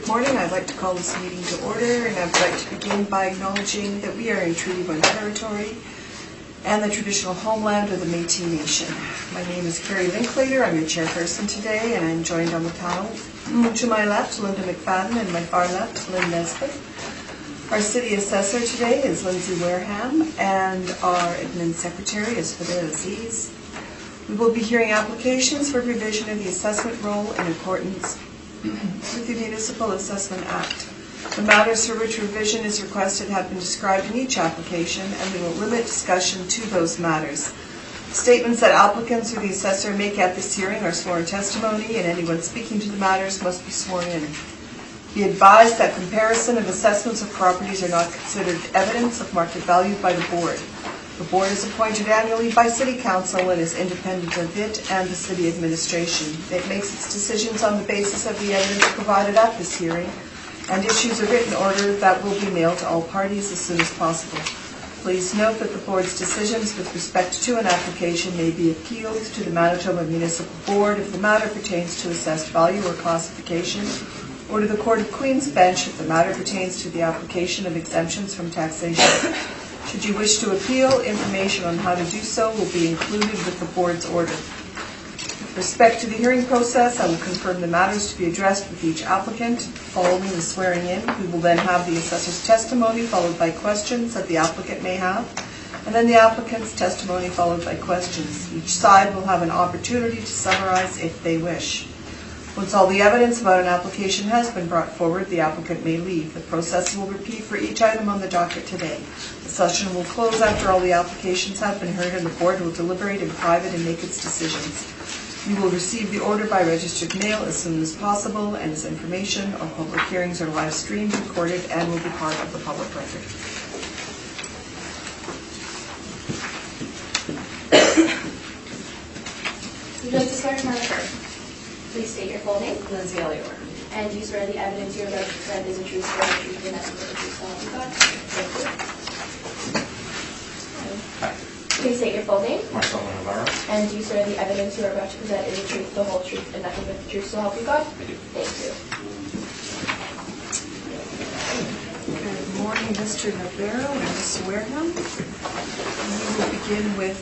morning. I'd like to call this meeting to order, and I'd like to begin by acknowledging that we are in Treaty 1 territory and the traditional homeland of the Métis Nation. My name is Carrie Linklater. I'm your chairperson today, and I'm joined on the panel to my left, Linda McFadden, and my far left, Lynn Nesbitt. Our city assessor today is Lindsay Wareham, and our admin secretary is Fidel Aziz. We will be hearing applications for revision of the assessment roll in accordance with the Municipal Assessment Act. The matters for which revision is requested have been described in each application, and we will limit discussion to those matters. Statements that applicants or the assessor make at this hearing are sworn testimony, and anyone speaking to the matters must be sworn in. Be advised that comparison of assessments of properties are not considered evidence of market value by the board. The board is appointed annually by City Council and is independent of it and the city administration. It makes its decisions on the basis of the evidence provided at this hearing and issues a written order that will be mailed to all parties as soon as possible. Please note that the board's decisions with respect to an application may be appealed to the Manitoba Municipal Board if the matter pertains to assessed value or classification, or to the Court of Queen's Bench if the matter pertains to the application of exemptions from taxation. Should you wish to appeal, information on how to do so will be included with the board's order. With respect to the hearing process, I will confirm the matters to be addressed with each applicant. Following the swearing in, we will then have the assessor's testimony followed by questions that the applicant may have, and then the applicant's testimony followed by questions. Each side will have an opportunity to summarize if they wish. Once all the evidence about an application has been brought forward, the applicant may leave. The process will repeat for each item on the docket today. The session will close after all the applications have been heard, and the board will deliberate in private and make its decisions. You will receive the order by registered mail as soon as possible, and as information, all public hearings are live streamed, recorded, and will be part of the public record. You'd like to start, Mark? Please state your full name. Lindsay Elliott. And do you swear the evidence you're about to present is a true story, truth, and nothing but the truth, so help you God? Thank you. Hi. Please state your full name. Marcelo Navarro. And do you swear the evidence you are about to present is the truth, the whole truth, and nothing but the truth, so help you God? I do. Thank you. Good morning, Mr. Navarro and Ms. Wareham. We will begin with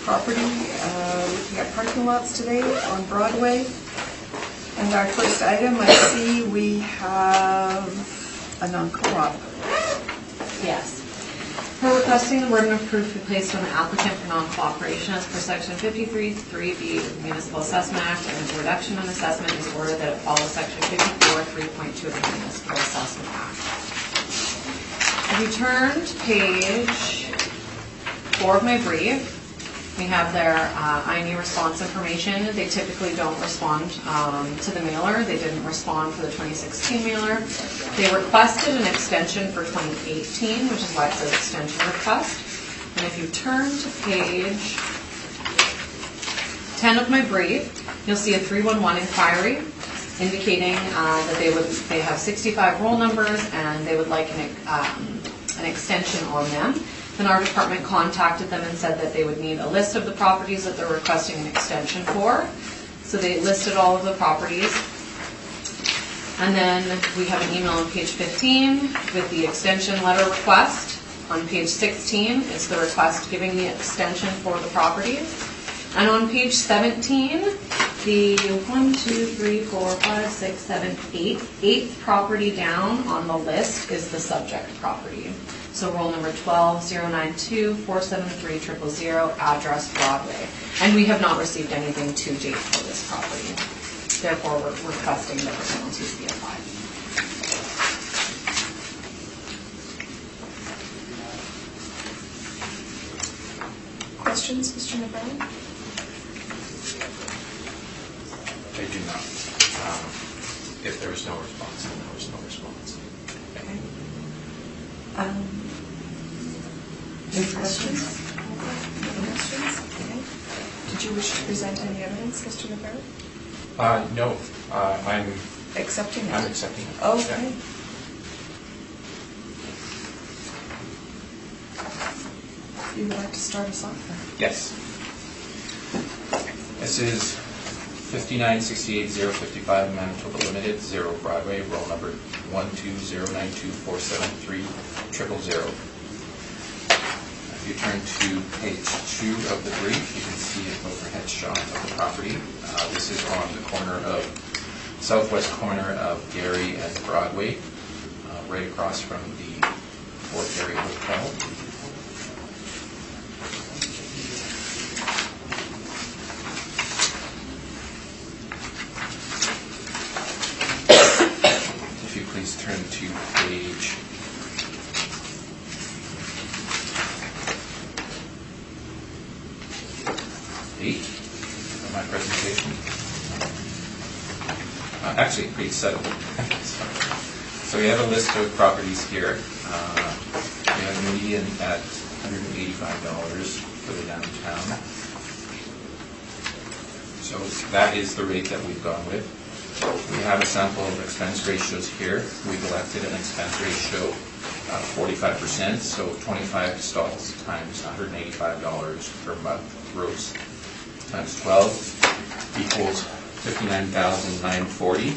property, looking at parking lots today on Broadway. And our first item, I see we have a non-co-op. Yes. We're requesting the burden of proof be placed on the applicant for non-cooperation as per section 53(3)(b of the Municipal Assessment Act, and as a reduction in assessment is ordered that it follows section 54(3)(2) of the Municipal Assessment Act. If you turn to page 4 of my brief, we have their INE response information. They typically don't respond to the mailer. They didn't respond for the 2016 mailer. They requested an extension for 2018, which is why it says extension request. And if you turn to page 10 of my brief, you'll see a 311 inquiry indicating that they have 65 roll numbers and they would like an extension on them. Then our department contacted them and said that they would need a list of the properties that they're requesting an extension for. So they listed all of the properties. And then we have an email on page 15 with the extension letter request. On page 16 is the request giving the extension for the properties. And on page 17, the 8th property down on the list is the subject property. So roll number 12-092-473-000, address Broadway. And we have not received anything to date for this property. Therefore, we're requesting that the penalties be applied. Questions, Mr. Navarro? I do not. If there is no response, then there is no response. Okay. Any questions? Any questions? Okay. Did you wish to present any evidence, Mr. Navarro? No. I'm Accepting it? I'm accepting it. Okay. Yeah. You would like to start us off then? Yes. This is 5968-055 Manitoba Limited, 0 Broadway, roll number 12092473000. If you turn to page 2 of the brief, you can see an overhead shot of the property. This is on the corner of, southwest corner of Gary and Broadway, right across from the Fort Gary Hotel. If you please turn to page 8 of my presentation. Actually, page 7. So we have a list of properties here. We have a median at $185 for the downtown. So that is the rate that we've gone with. We have a sample of expense ratios here. We've elected an expense ratio of 45%, so 25 stalls times $185 per month gross times 12 equals $59,940.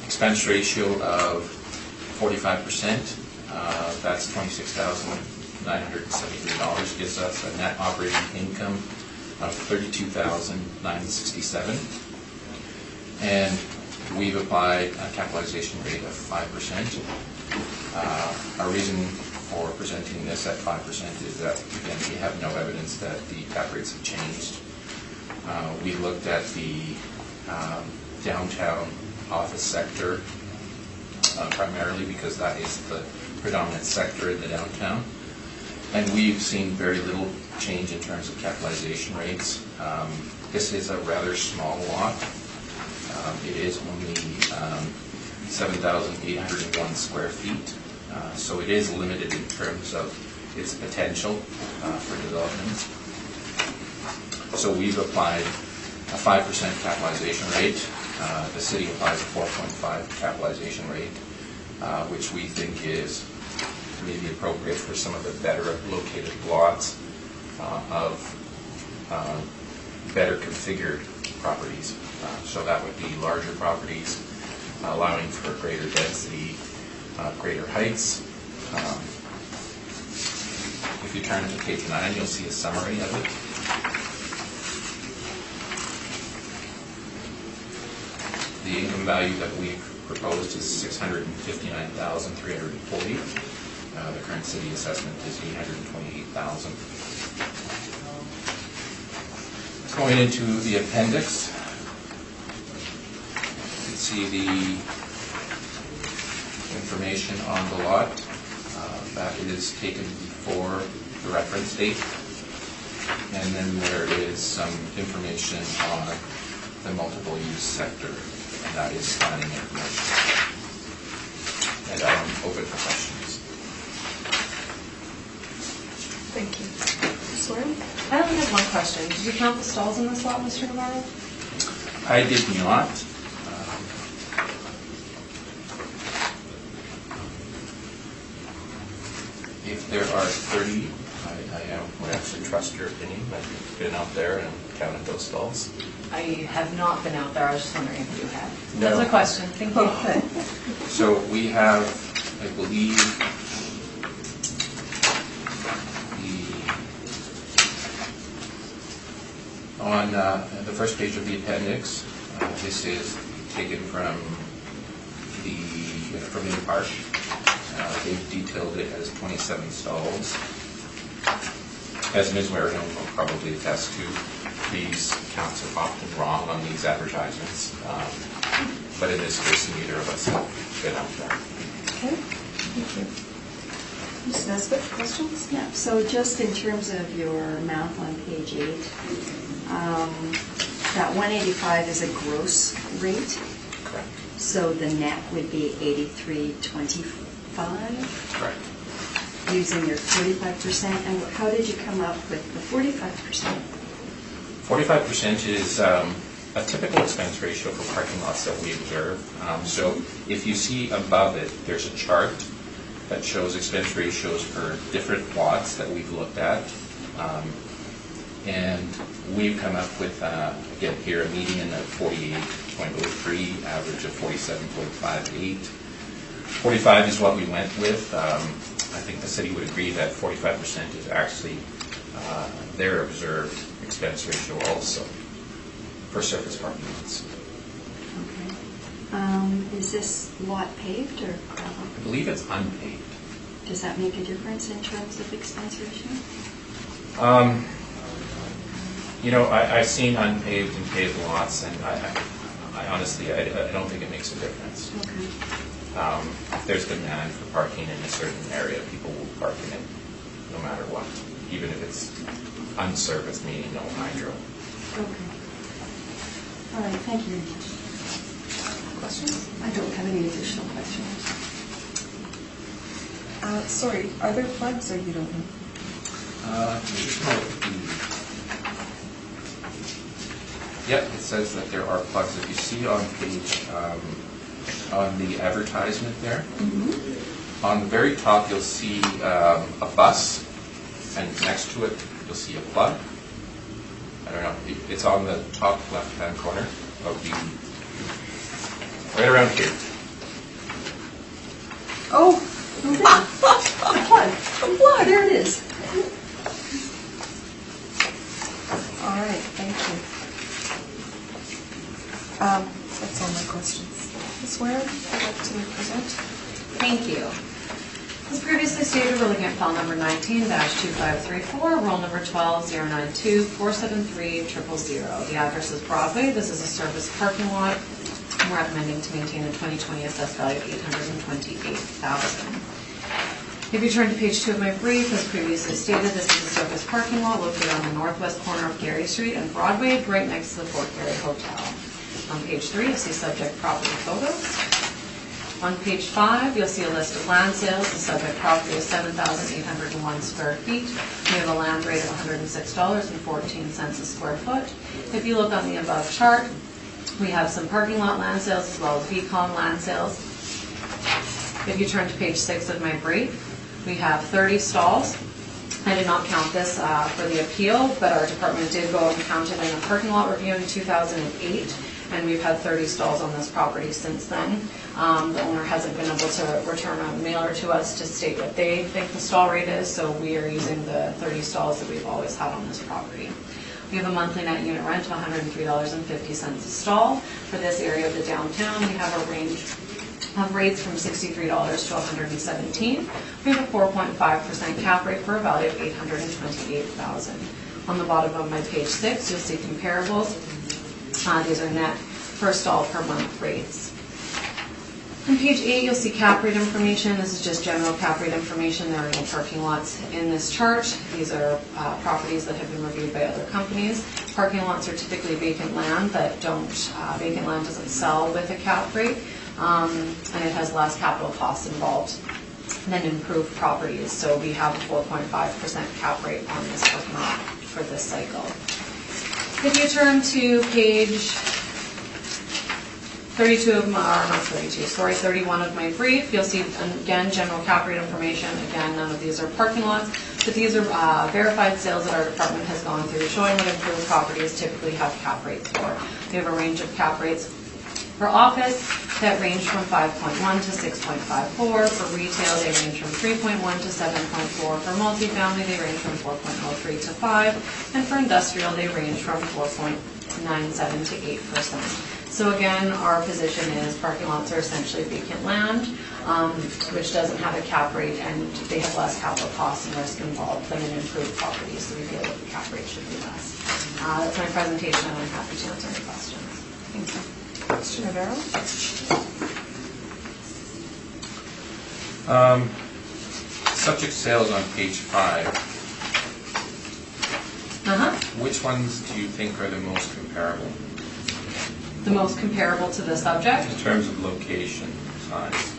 Expense ratio of 45%, that's $26,973, gives us a net operating income of $32,967. And we've applied a capitalization rate of 5%. Our reason for presenting this at 5% is that, again, we have no evidence that the cap rates have changed. We looked at the downtown office sector primarily because that is the predominant sector in the downtown. And we've seen very little change in terms of capitalization rates. This is a rather small lot. It is only 7,801 square feet. So it is limited in terms of its potential for development. So we've applied a 5% capitalization rate. The city applies a 4.5 capitalization rate, which we think is maybe appropriate for some of the better located lots of better configured properties. So that would be larger properties, allowing for greater density, greater heights. If you turn to page 9, you'll see a summary of it. The income value that we've proposed is $659,340. The current city assessment is $828,000. Going into the appendix, you can see the information on the lot. That is taken before the reference date. And then there is some information on the multiple use sector, and that is planning information. And I'm open for questions. Thank you. Ms. Warren? I only have one question. Did you count the stalls in this lot, Mr. Navarro? I did not. If there are 30, I would actually trust your opinion. I've been out there and counted those stalls. I have not been out there. I was just wondering if you had. No. That's a question. Thank you. So we have, I believe, on the first page of the appendix, this is taken from the park. They've detailed it as 27 stalls. As Ms. Wareham will probably attest to, these counts are often wrong on these advertisements. But in this case, neither of us have been out there. Okay, thank you. Ms. Nesbitt, questions? Yeah, so just in terms of your math on page 8, that 185 is a gross rate, Correct. so the net would be 83.25 Correct. using your 45%. And how did you come up with the 45%? 45% is a typical expense ratio for parking lots that we observe. So if you see above it, there's a chart that shows expense ratios for different lots that we've looked at. And we've come up with, again, here a median of 48.03, average of 47.58. 45 is what we went with. I think the city would agree that 45% is actually their observed expense ratio also for surface parking lots. Okay. Is this lot paved or gravel? I believe it's unpaved. Does that make a difference in terms of expense ratio? You know, I've seen unpaved and paved lots, and I honestly, I don't think it makes a difference. Okay. If there's demand for parking in a certain area, people will park in it no matter what, even if it's unserviced, meaning no hydro. Okay. All right, thank you. Questions? I don't have any additional questions. Sorry, are there plugs or you don't know? Yep, it says that there are plugs. If you see on page, on the advertisement there, on the very top you'll see a bus, and next to it you'll see a plug. I don't know, it's on the top left-hand corner of the, right around here. Oh, the plug. The plug, there it is. All right, thank you. That's all my questions. Ms. Warren, would you like to present? Thank you. As previously stated, we're looking at file number 19-2534, roll number 12-092-473-000. The address is Broadway. This is a service parking lot. I'm recommending to maintain a 2020 assessed value of $828,000. If you turn to page 2 of my brief, as previously stated, this is a surface parking lot located on the northwest corner of Gary Street and Broadway, right next to the Fort Garry Hotel. On page 3, you'll see subject property photos. On page 5, you'll see a list of land sales. The subject property is 7,801 square feet. We have a land rate of $106.14 a square foot. If you look on the above chart, we have some parking lot land sales as well as VCOM land sales. If you turn to page 6 of my brief, we have 30 stalls. I did not count this for the appeal, but our department did go and count it in a parking lot review in 2008, and we've had 30 stalls on this property since then. The owner hasn't been able to return a mailer to us to state what they think the stall rate is, so we are using the 30 stalls that we've always had on this property. We have a monthly net unit rent of $103.50 a stall. For this area of the downtown, we have a range of rates from $63 to $117. We have a 4.5% cap rate for a value of $828,000. On the bottom of my page 6, you'll see comparables. These are net per stall per month rates. On page 8, you'll see cap rate information. This is just general cap rate information. There are no parking lots in this chart. These are properties that have been reviewed by other companies. Parking lots are typically vacant land that vacant land doesn't sell with a cap rate, and it has less capital costs involved than improved properties. So we have a 4.5% cap rate on this parking lot for this cycle. If you turn to page 31 of my brief, you'll see, again, general cap rate information. Again, none of these are parking lots, but these are verified sales that our department has gone through, showing what improved properties typically have cap rates for. We have a range of cap rates for office that range from 5.1 to 6.54. For retail, they range from 3.1 to 7.4. For multifamily, they range from 4.03 to 5. And for industrial, they range from 4.97 to 8%. So again, our position is parking lots are essentially vacant land, which doesn't have a cap rate, and they have less capital costs and risk involved than an improved property, so we feel that the cap rate should be less. That's my presentation, and I'm happy to answer any questions. Thank you. Mr. Navarro? Subject sales on page 5. Which ones do you think are the most comparable? The most comparable to the subject? In terms of location, size.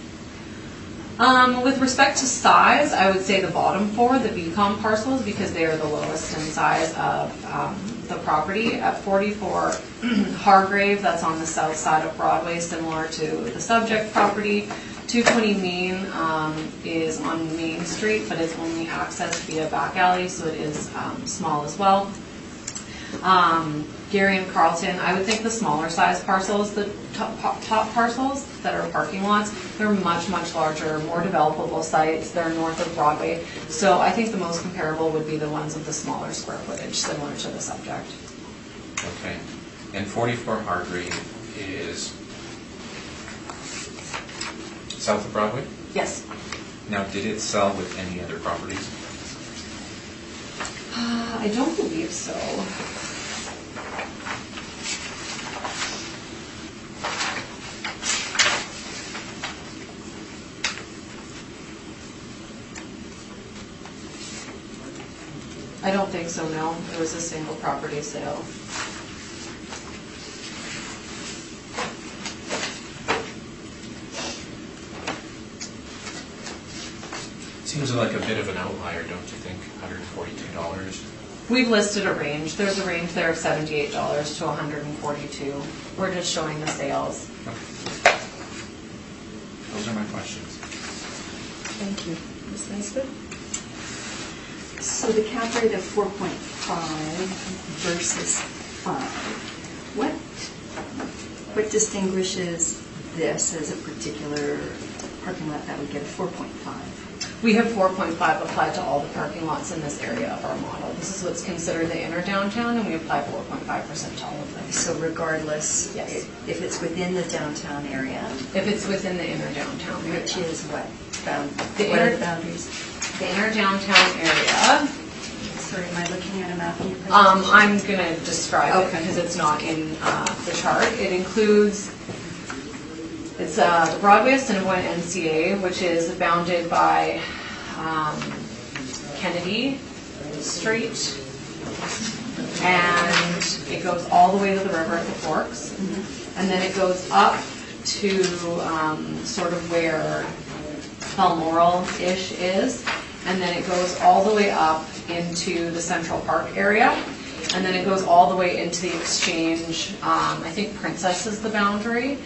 With respect to size, I would say the bottom 4, the VCOM parcels, because they are the lowest in size of the property. At 44 Hargrave, that's on the south side of Broadway, similar to the subject property. 220 Main is on Main Street, but it's only accessed via back alley, so it is small as well. Gary and Carlton, I would think the smaller size parcels, the top parcels that are parking lots, they're much, much larger, more developable sites. They're north of Broadway. So I think the most comparable would be the ones with the smaller square footage, similar to the subject. Okay. And 44 Hargrave is south of Broadway? Yes. Now, did it sell with any other properties? I don't believe so. I don't think so, no. It was a single property sale. Seems like a bit of an outlier, don't you think, $142? We've listed a range. There's a range there of $78 to $142. We're just showing the sales. Okay. Those are my questions. Thank you. Ms. Naismith? So the cap rate of 4.5 versus 5, what distinguishes this as a particular parking lot that would get a 4.5? We have 4.5 applied to all the parking lots in this area of our model. This is what's considered the inner downtown, and we apply 4.5% to all of them. So regardless, Yes. if it's within the downtown area, If it's within the inner downtown area. which is what? The What are inner- the boundaries? The inner downtown area, Sorry, am I looking at a map in your presentation? I'm going to describe it Okay. because it's not in the chart. It includes, it's the Broadway Assiniboine NCA, which is bounded by Kennedy Street, and it goes all the way to the river at the Forks, and then it goes up to sort of where Balmoral-ish is, and then it goes all the way up into the Central Park area, and then it goes all the way into the Exchange. I think Princess is the boundary,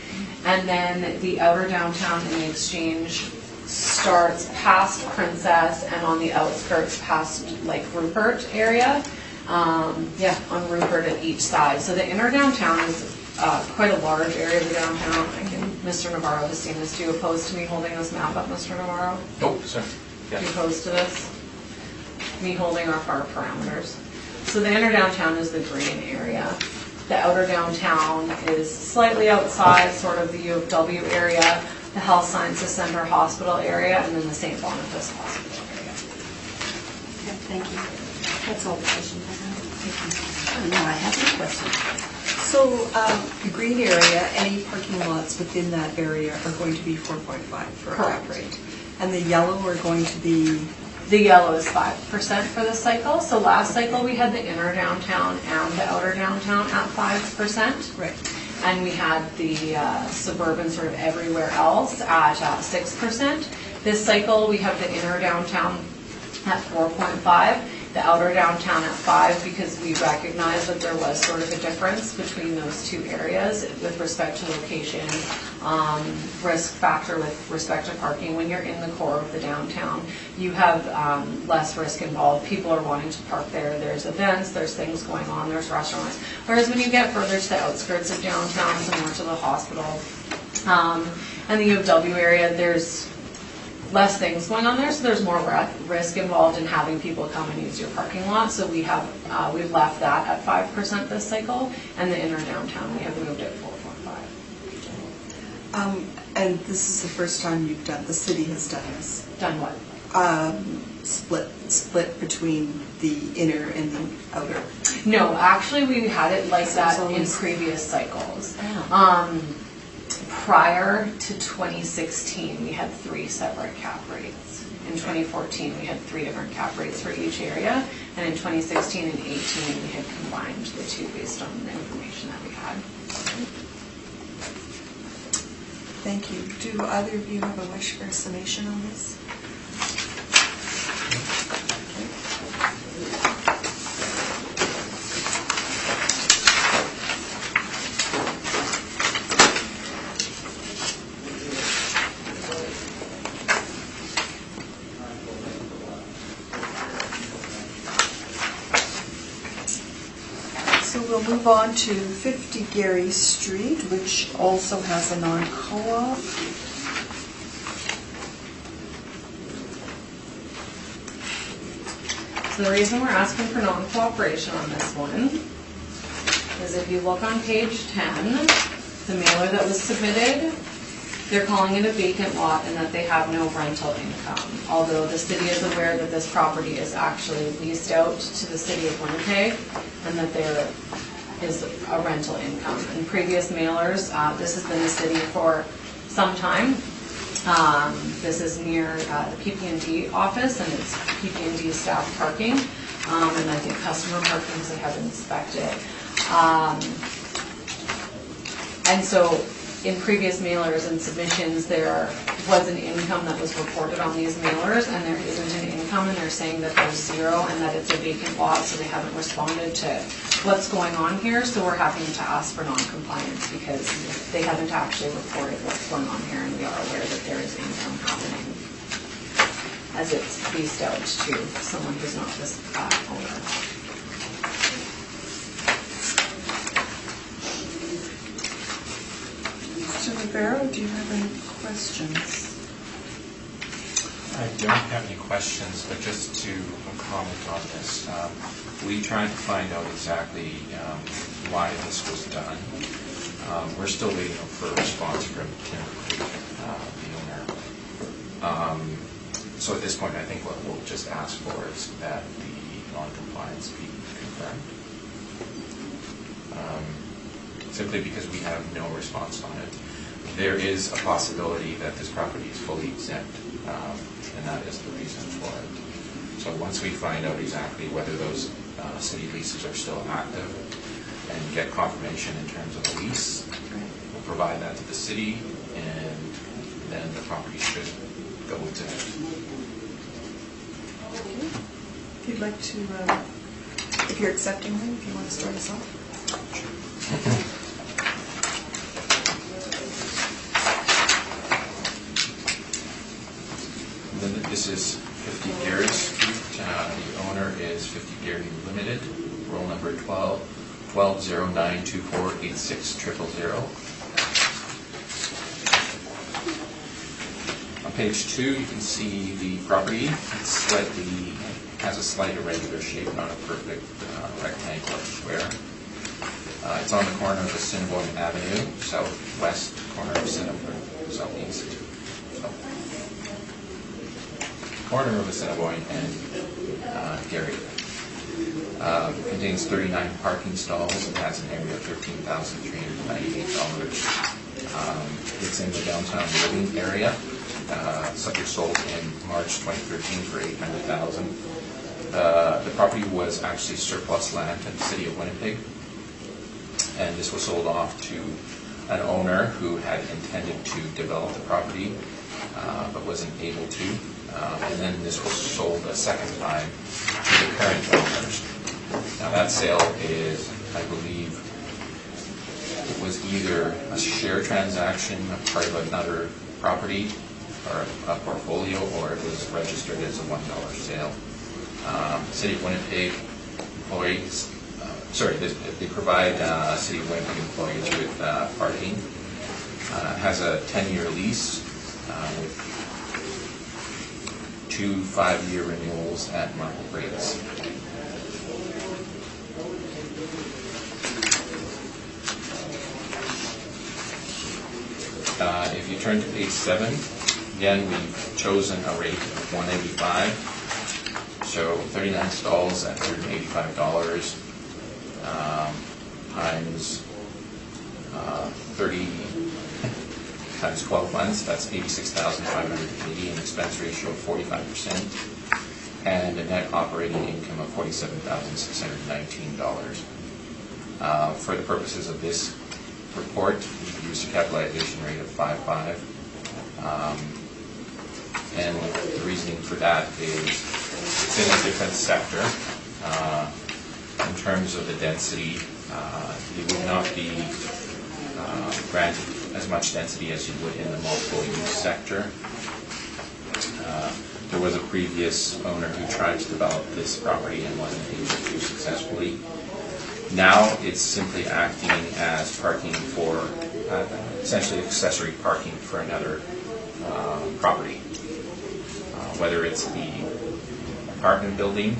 and then the outer downtown and the Exchange starts past Princess and on the outskirts past like Rupert area. On Rupert at each side. So the inner downtown is quite a large area of the downtown. Mr. Navarro has seen this. Do you oppose to me holding this map up, Mr. Navarro? Oh, sorry. Do you oppose to this? Me holding up our parameters. So the inner downtown is the green area. The outer downtown is slightly outside, sort of the U of W area, the Health Sciences Center Hospital area, and then the St. Boniface Hospital area. Okay, thank you. That's all the questions I have. No, I have no questions. So the green area, any parking lots within that area are going to be 4.5 for a cap Correct. rate. And the yellow are going to be, The yellow is 5% for this cycle. So last cycle, we had the inner downtown and the outer downtown at 5%. right, And we had the suburban sort of everywhere else at 6%. This cycle, we have the inner downtown at 4.5, the outer downtown at 5, because we recognized that there was sort of a difference between those two areas with respect to location, risk factor with respect to parking. When you're in the core of the downtown, you have less risk involved. People are wanting to park there. There's events, there's things going on, there's restaurants. Whereas when you get further to the outskirts of downtown, similar to the hospital and the U of W area, there's less things going on there, so there's more risk involved in having people come and use your parking lot. So we've left that at 5% this cycle, and the inner downtown we have moved at 4.5. and this is the first time you've done, the city has done this, Done what? split between the inner and the outer. No, actually we had it like So that it's in always- previous cycles. Oh. Prior to 2016, we had 3 separate cap rates. In 2014, we had 3 different cap rates for each area, and in 2016 and 18, we had combined the 2 based on the information that we had. Thank you. Do either of you have a wish for a summation on this? we'll move on to 50 Gary Street, which also has a non-co-op. So the reason we're asking for non-cooperation on this one is if you look on page 10, the mailer that was submitted, they're calling it a vacant lot and that they have no rental income. Although the city is aware that this property is actually leased out to the city of Winnipeg and that there is a rental income. In previous mailers, this has been the city for some time. This is near the PP&D office, and it's PP&D staff parking, and I think customer parking because they have inspected. And so in previous mailers and submissions, there was an income that was reported on these mailers, and there isn't an income, and they're saying that there's zero and that it's a vacant lot, so they haven't responded to what's going on here. So we're having to ask for non-compliance because they haven't actually reported what's going on here, and we are aware that there is income happening as it's leased out to someone who's not this owner. Mr. Rivera, do you have any questions? I don't have any questions, but just to comment on this, we tried to find out exactly why this was done. We're still waiting for a response from Tim, the owner. So at this point, I think what we'll just ask for is that the non-compliance be confirmed. Simply because we have no response on it. There is a possibility that this property is fully exempt, and that is the reason for it. So once we find out exactly whether those city leases are still active and get confirmation in terms of the lease, we'll provide that to the city, and then the property should go exempt. If you'd like to, if you're accepting them, if you want to start us off. This is 50 Gary Street. The owner is 50 Gary Limited. Roll number 1209248600. On page 2, you can see the property. It has a slight irregular shape, not a perfect rectangle or square. It's on the corner of Assiniboine Avenue, southwest corner of Assiniboine, southeast. Corner of Assiniboine and Gary. Contains 39 parking stalls and has an area of $13,398. It's in the downtown living area. Subject sold in March 2013 for $800,000. The property was actually surplus land in the city of Winnipeg, and this was sold off to an owner who had intended to develop the property, but wasn't able to. And then this was sold a second time to the current owners. Now that sale is, I believe, it was either a share transaction, a part of another property, or a portfolio, or it was registered as a $1 sale. City of Winnipeg employees, they provide City of Winnipeg employees with parking. Has a 10-year lease with 2 5-year renewals at market rates. If you turn to page 7, again, we've chosen a rate of $185. So 39 stalls at $185 times 30 times 12 months, that's $86,580, an expense ratio of 45%, and a net operating income of $47,619. For the purposes of this report, we used a capitalization rate of 5.5, and the reasoning for that is it's in a different sector. In terms of the density, you would not be granted as much density as you would in the multiple use sector. There was a previous owner who tried to develop this property and wasn't able to successfully. Now it's simply acting as parking for, essentially accessory parking for another property. Whether it's the apartment building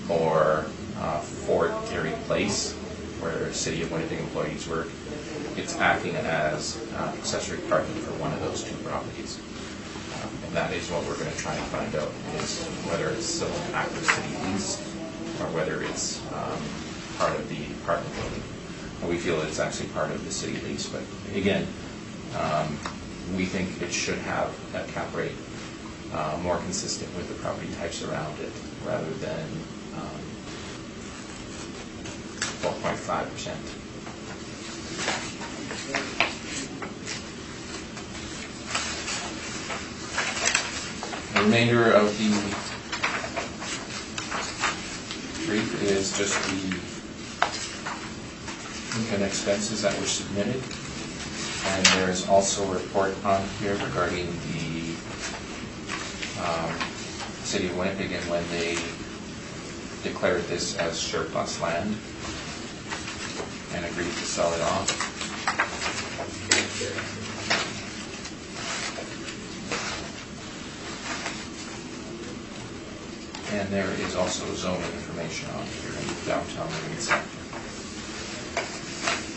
or Fort Erie Place, where City of Winnipeg employees work, it's acting as accessory parking for one of those two properties. And that is what we're going to try and find out, is whether it's still an active city lease or whether it's part of the apartment building. And we feel it's actually part of the city lease, but again, we think it should have a cap rate more consistent with the property types around it, rather than 12.5%. The remainder of the brief is just the income expenses that were submitted. And there is also a report on here regarding the City of Winnipeg and when they declared this as surplus land and agreed to sell it off. And there is also zoning information on here in the downtown living sector.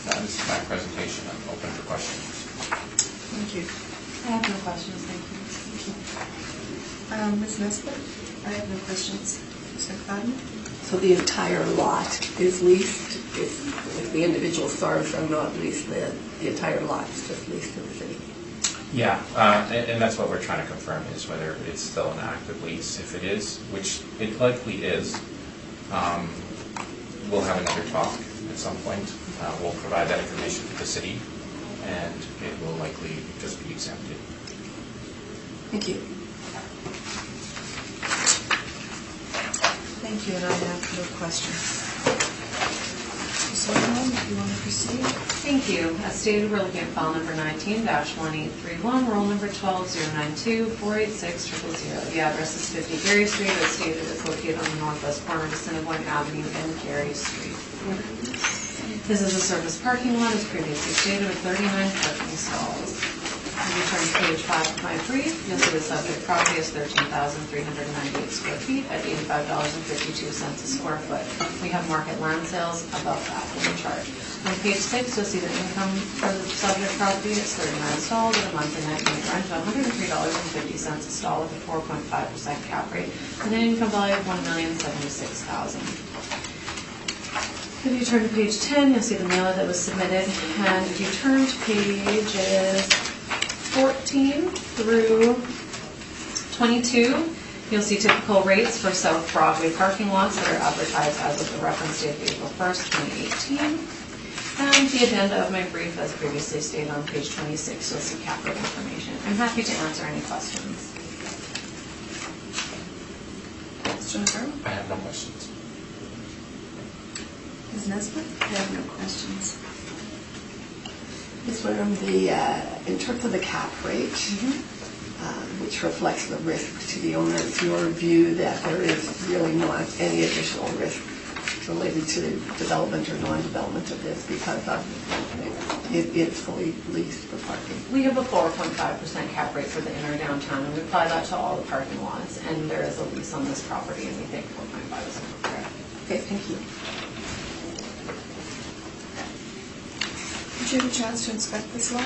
That is my presentation. I'm open for questions. Thank you. I have no questions, thank you. Ms. Nesbitt? I have no questions. Mr. McFadden? So the entire lot is leased, if the individual stores are not leased, the entire lot is just leased to the city? Yeah, and that's what we're trying to confirm, is whether it's still an active lease. If it is, which it likely is, we'll have another talk at some point. We'll provide that information to the city, and it will likely just be exempted. Thank you. Thank you, and I have no questions. Ms. Whitman, if you want to proceed. Thank you. As stated, we're looking at file number 19-1831, roll number 12-092-486-000. The address is 50 Gary Street. As stated, it's located on the northwest corner of Assiniboine Avenue and Gary Street. This is a surface parking lot, as previously stated, with 39 parking stalls. If you turn to page 5 of my brief, you'll see the subject property is 13,398 square feet at $85.52 a square foot. We have market land sales above that in the chart. On page 6, you'll see the income for the subject property is 39 stalls with a monthly net unit rent of $103.50 a stall with a 4.5% cap rate and an income value of $1,076,000. If you turn to page 10, you'll see the mailer that was submitted, and if you turn to pages 14 through 22, you'll see typical rates for South Broadway parking lots that are advertised as of the reference date of April 1st, 2018. And the addenda of my brief, as previously stated on page 26, you'll see cap rate information. I'm happy to answer any questions. Mr. Navarro? I have no questions. Ms. Nesbitt? I have no questions. Ms. Whitman, in terms of the cap rate, which reflects the risk to the owner, it's your view that there is really not any additional risk related to development or non-development of this because it is fully leased for parking? We have a 4.5% cap rate for the inner downtown, and we apply that to all the parking lots, and there is a lease on this property, and we think 4.5 is appropriate. Okay, thank you. Did you have a chance to inspect this lot?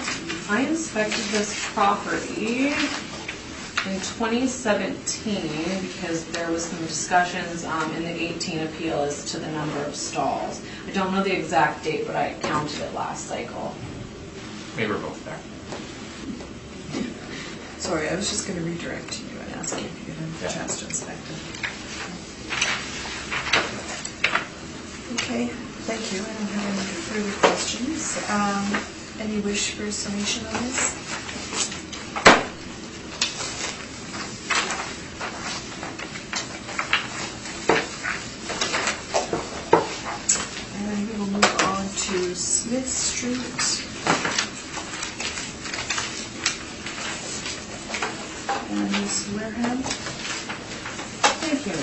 I inspected this property in 2017 because there was some discussions in the 18 appeal as to the number of stalls. I don't know the exact date, but I counted it last cycle. Maybe we're both there. Sorry, I was just going to redirect to you and ask you if you had a chance to inspect it. Okay, thank you. I don't have any further questions. Any wish for a summation on this? And we will move on to Smith Street. And Ms. Wareham. Thank you.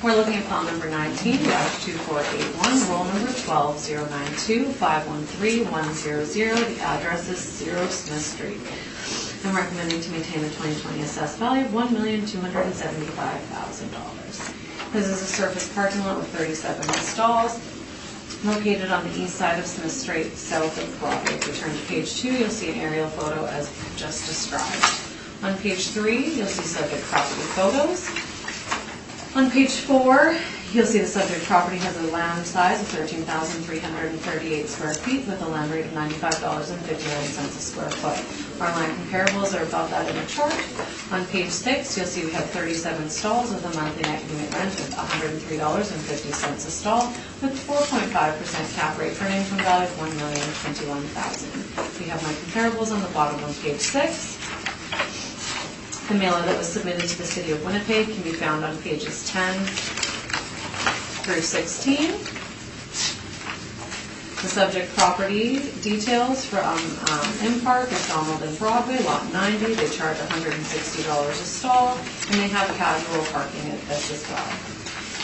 We're looking at file number 19-2481, roll number 12092513-100. The address is 0 Smith Street. I'm recommending to maintain the 2020 assessed value of $1,275,000. This is a surface parking lot with 37 stalls, located on the east side of Smith Street, south of Broadway. If you turn to page 2, you'll see an aerial photo as just described. On page 3, you'll see subject property photos. On page 4, you'll see the subject property has a land size of 13,338 square feet with a land rate of $95.59 a square foot. Our land comparables are above that in the chart. On page 6, you'll see we have 37 stalls with a monthly net unit rent of $103.50 a stall with 4.5% cap rate for an income value of $1,021,000. We have my comparables on the bottom of page 6. The mailer that was submitted to the City of Winnipeg can be found on pages 10 through 16. The subject property details from Impark is Donald and Broadway, lot 90. They charge $160 a stall, and they have casual parking at this as well.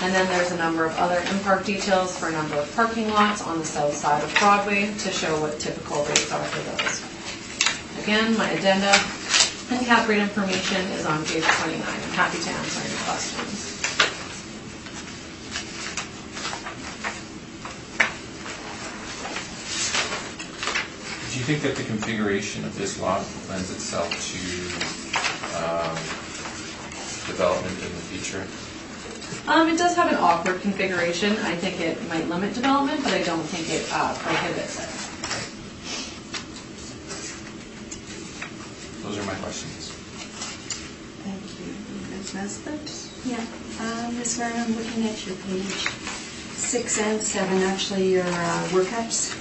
And then there's a number of other Impark details for a number of parking lots on the south side of Broadway to show what typical rates are for those. Again, my addenda and cap rate information is on page 29. I'm happy to answer any questions. Do you think that the configuration of this lot lends itself to development in the future? It does have an awkward configuration. I think it might limit development, but I don't think it prohibits it. Those are my questions. Thank you. Ms. Nesbitt? Yeah, Ms. Vernon, I'm looking at your page 6 and 7, actually, your workups.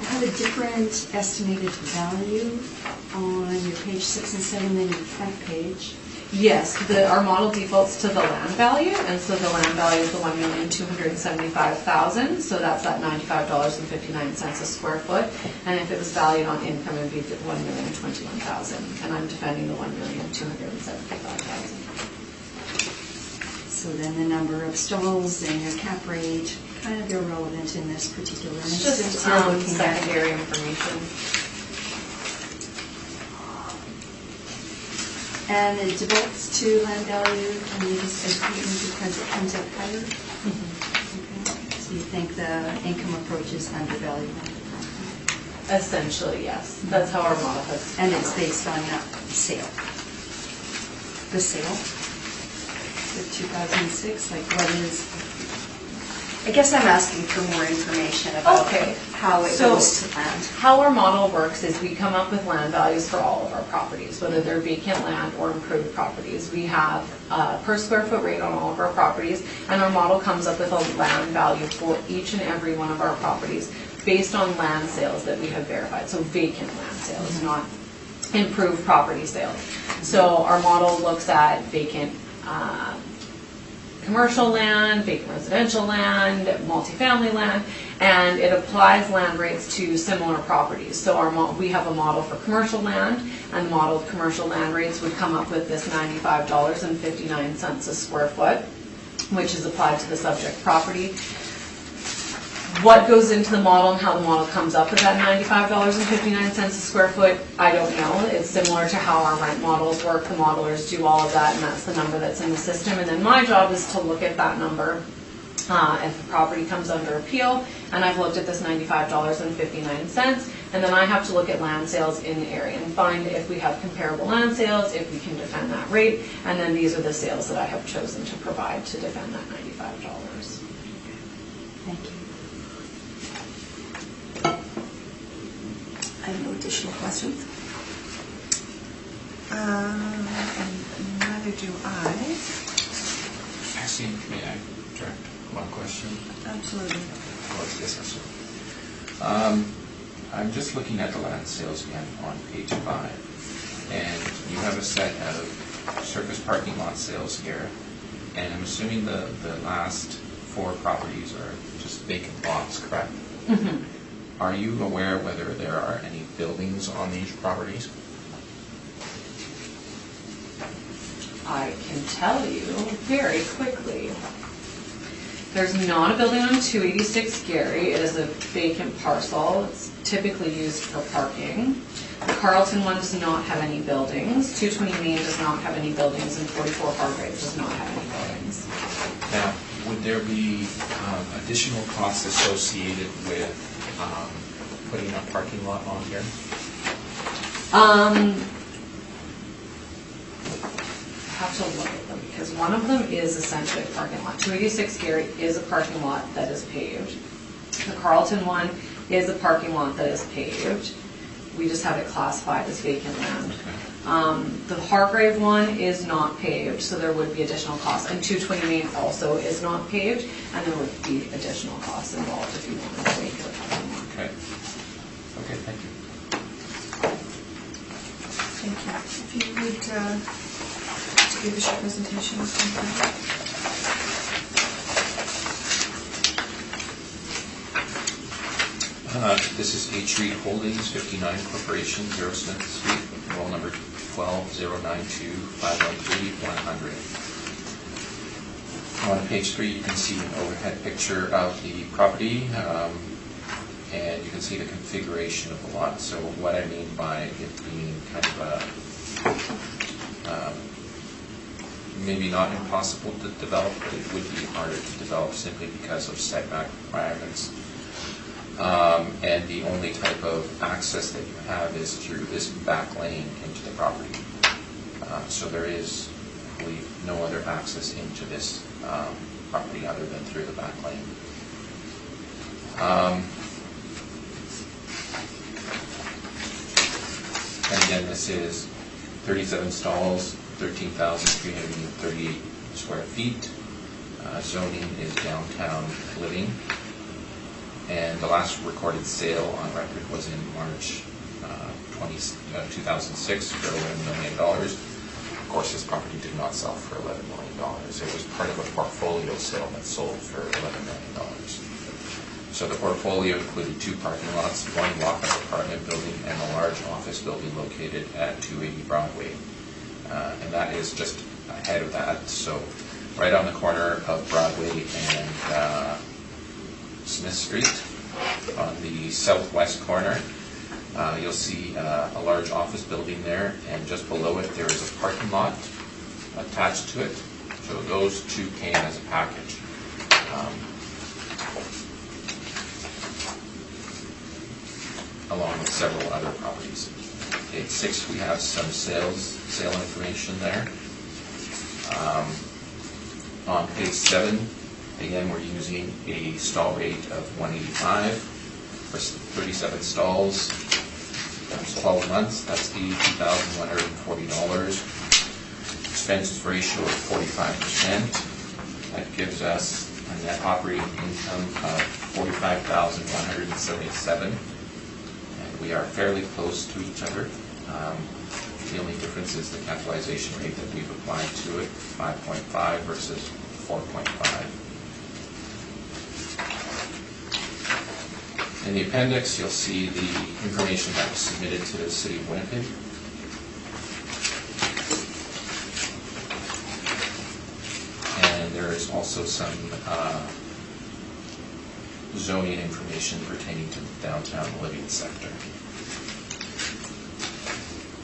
I have a different estimated value on your page 6 and 7 than your front page. Yes, our model defaults to the land value, and so the land value is the $1,275,000, so that's that $95.59 a square foot. And if it was valued on income, it would be $1,021,000, and I'm defending the $1,275,000. So then the number of stalls and your cap rate, kind of irrelevant in this particular It's instance. just You're looking at secondary information. And it devolves to land value, and you just include because it comes up higher? Okay. So you think the income approach is undervalued? Essentially, yes. That's how our model has. And it's based on sale? The sale? The 2006, like what is, I guess I'm asking for more information about how it goes to land. How our model works is we come up with land values for all of our properties, whether they're vacant land or improved properties. We have a per square foot rate on all of our properties, and our model comes up with a land value for each and every one of our properties based on land sales that we have verified. So vacant land sales, not improved property sales. So our model looks at vacant commercial land, vacant residential land, multifamily land, and it applies land rates to similar properties. So we have a model for commercial land, and modeled commercial land rates would come up with this $95.59 a square foot, which is applied to the subject property. What goes into the model and how the model comes up with that $95.59 a square foot, I don't know. It's similar to how our rent models work. The modelers do all of that, and that's the number that's in the system. And then my job is to look at that number if the property comes under appeal, and I've looked at this $95.59, and then I have to look at land sales in the area and find if we have comparable land sales, if we can defend that rate, and then these are the sales that I have chosen to provide to defend that $95. Thank you. I have no additional questions. And neither do I. Actually, may I direct one question? Absolutely. Yes, I'm just looking at the land sales again on page 5, and you have a set of surface parking lot sales here, and I'm assuming the last 4 properties are just vacant lots, correct? Mm-hmm. Are you aware whether there are any buildings on these properties? I can tell you very quickly. There's not a building on 286 Gary. It is a vacant parcel. It's typically used for parking. The Carlton one does not have any buildings. 220 Main does not have any buildings, and 44 Hargrave does not have any buildings. Now, would there be additional costs associated with putting a parking lot on here? I have to look at them because one of them is essentially a parking lot. 286 Gary is a parking lot that is paved. The Carlton one is a parking lot that is paved. We just have it classified as vacant land. The Hargrave one is not paved, so there would be additional costs. And 220 Main also is not paved, and there would be additional costs involved if you wanted to make it a parking lot. Okay. Okay, thank you. Thank you. If you would give us your presentation, Mr. McLeod. This is H Street Holdings, 59 Corporation, 0 Smith Street, roll number 12-092-513-100. On page 3, you can see an overhead picture of the property, and you can see the configuration of the lot. So what I mean by it being kind of maybe not impossible to develop, but it would be harder to develop simply because of setback requirements. And the only type of access that you have is through this back lane into the property. So there is, I believe, no other access into this property other than through the back lane. And again, this is 37 stalls, 13,338 square feet. Zoning is downtown living. And the last recorded sale on record was in March 2006 for $11 million. Of course, this property did not sell for $11 million. It was part of a portfolio sale that sold for $11 million. So the portfolio included 2 parking lots, 1 walk-up apartment building, and a large office building located at 280 Broadway. And that is just ahead of that. So right on the corner of Broadway and Smith Street, on the southwest corner, you'll see a large office building there, and just below it there is a parking lot attached to it. So those 2 came as a package. Along with several other properties. Page 6, we have some sale information there. On page 7, again, we're using a stall rate of $185 for 37 stalls. That's 12 months. That's $82,140. Expenses ratio of 45%. That gives us a net operating income of $45,177. And we are fairly close to each other. The only difference is the capitalization rate that we've applied to it, 5.5 versus 4.5. In the appendix, you'll see the information that was submitted to the City of Winnipeg. And there is also some zoning information pertaining to the downtown living sector.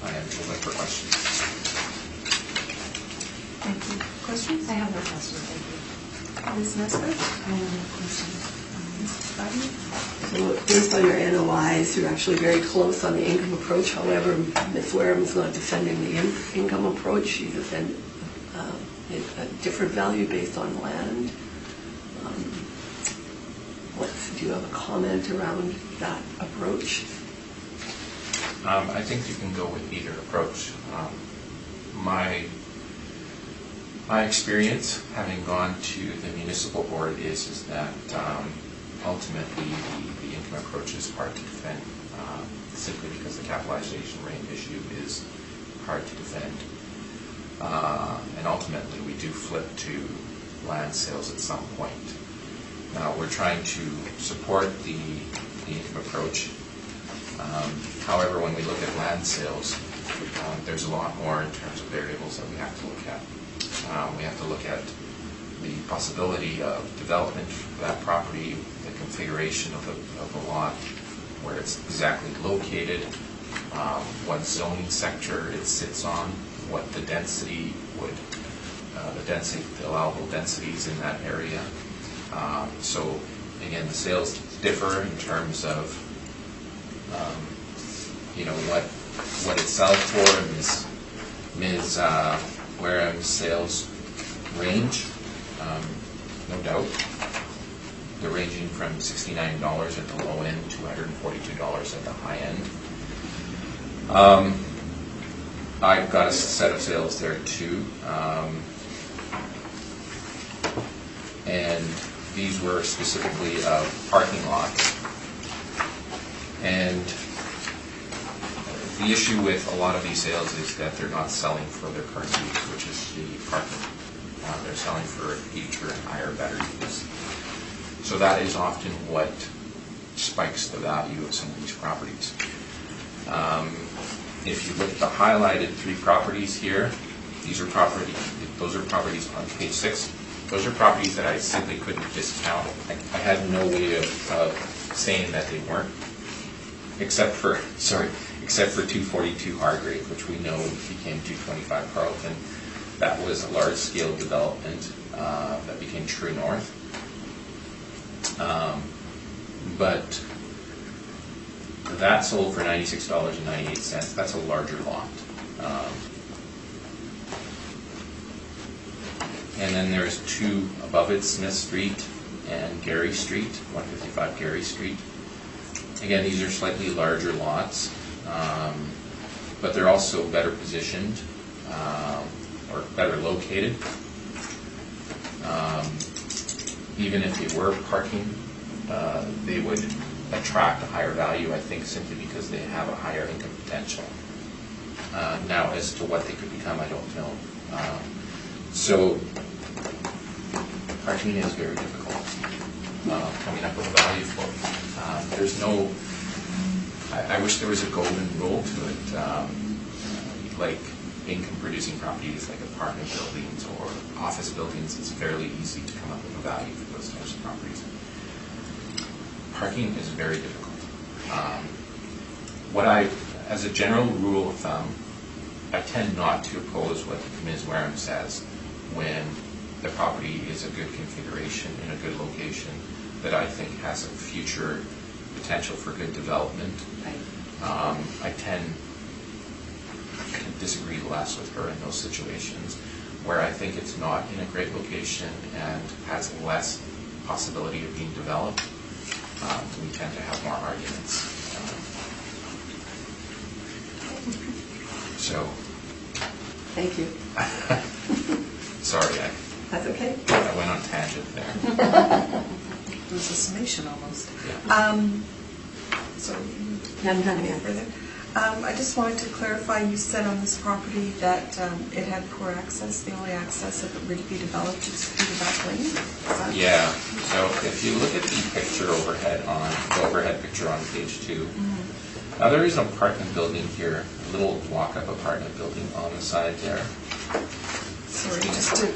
I am open for questions. Thank you. Questions? I have no questions, thank you. Ms. Nesbitt? I have no questions. Mrs. Spivey? So based on your NOIs, you're actually very close on the income approach. However, Ms. Wareham's not defending the income approach. She's defending a different value based on land. Do you have a comment around that approach? I think you can go with either approach. My experience, having gone to the municipal board, is that ultimately the income approach is hard to defend, simply because the capitalization rate issue is hard to defend. And ultimately we do flip to land sales at some point. Now we're trying to support the income approach. However, when we look at land sales, There's a lot more in terms of variables that we have to look at. We have to look at the possibility of development for that property, the configuration of the lot, where it's exactly located, what zoning sector it sits on, what the density would, the allowable densities in that area. So again, the sales differ in terms of what it sells for, and Ms. Wareham's sales range, no doubt. They're ranging from $69 at the low end to $142 at the high end. I've got a set of sales there too. And these were specifically parking lots. And the issue with a lot of these sales is that they're not selling for their current use, which is the parking. They're selling for future and higher, better use. So that is often what spikes the value of some of these properties. If you look at the highlighted 3 properties here, those are properties on page 6. Those are properties that I simply couldn't discount. I had no way of saying that they weren't, except for 242 Hargrave, which we know became 225 Carlton. That was a large-scale development that became True North. But that sold for $96.98. That's a larger lot. And then there's 2 above it, Smith Street and Gary Street, 155 Gary Street. Again, these are slightly larger lots, but they're also better positioned or better located. Even if they were parking, they would attract a higher value, I think, simply because they have a higher income potential. Now, as to what they could become, I don't know. So, parking is very difficult. Coming up with a value for it. There's no, I wish there was a golden rule to it, like income-producing properties like apartment buildings or office buildings. It's fairly easy to come up with a value for those types of properties. Parking is very difficult. As a general rule of thumb, I tend not to oppose what Ms. Wareham says when the property is a good configuration in a good location that I think has a future potential for good development. Right. I tend to disagree less with her in those situations where I think it's not in a great location and has less possibility of being developed. We tend to have more arguments. So. Thank you. Sorry, That's okay. I went on tangent there. It was a summation almost. Yeah. So, I'm done, any yeah. further? I just wanted to clarify, you said on this property that it had poor access. The only access, if it were to be developed, is through the back lane? Is that- Yeah, so if you look at the picture the overhead picture on page 2, now there is an apartment building here, a little walk-up apartment building on the side there. Sorry, just to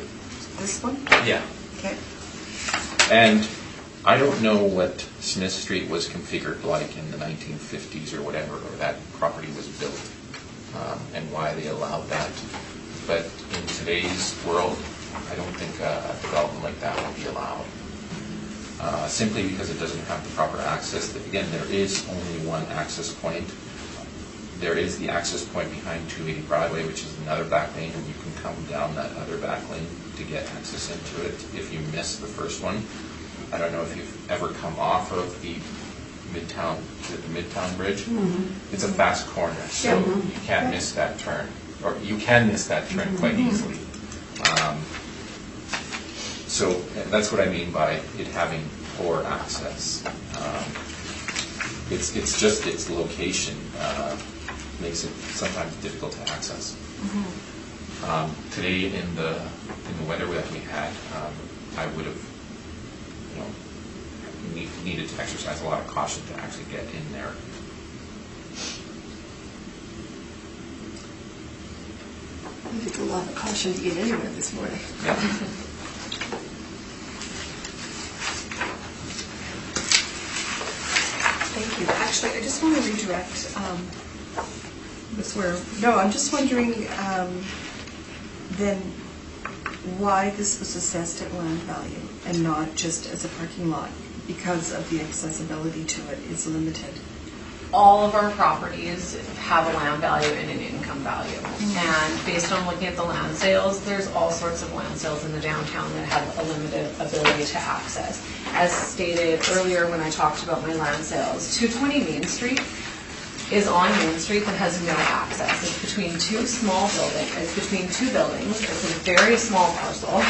this one? Yeah. Okay. And I don't know what Smith Street was configured like in the 1950s or whatever, or that property was built, and why they allowed that. But in today's world, I don't think a development like that would be allowed. Simply because it doesn't have the proper access. Again, there is only one access point. There is the access point behind 280 Broadway, which is another back lane, and you can come down that other back lane to get access into it if you miss the first one. I don't know if you've ever come off of the Midtown Bridge. Mm-hmm. It's a fast corner, so you can't miss that turn, or you can miss that turn quite easily. So that's what I mean by it having poor access. It's just its location makes it sometimes difficult to access. Today in the weather that we had, I would have needed to exercise a lot of caution to actually get in there. It took a lot of caution to get anywhere this morning. Thank you. Actually, I just want to redirect I'm just wondering then why this was assessed at land value and not just as a parking lot because of the accessibility to it is limited. All of our properties have a land value and an income value. And based on looking at the land sales, there's all sorts of land sales in the downtown that have a limited ability to access. As stated earlier when I talked about my land sales, 220 Main Street is on Main Street that has no access. It's between two buildings. It's a very small parcel.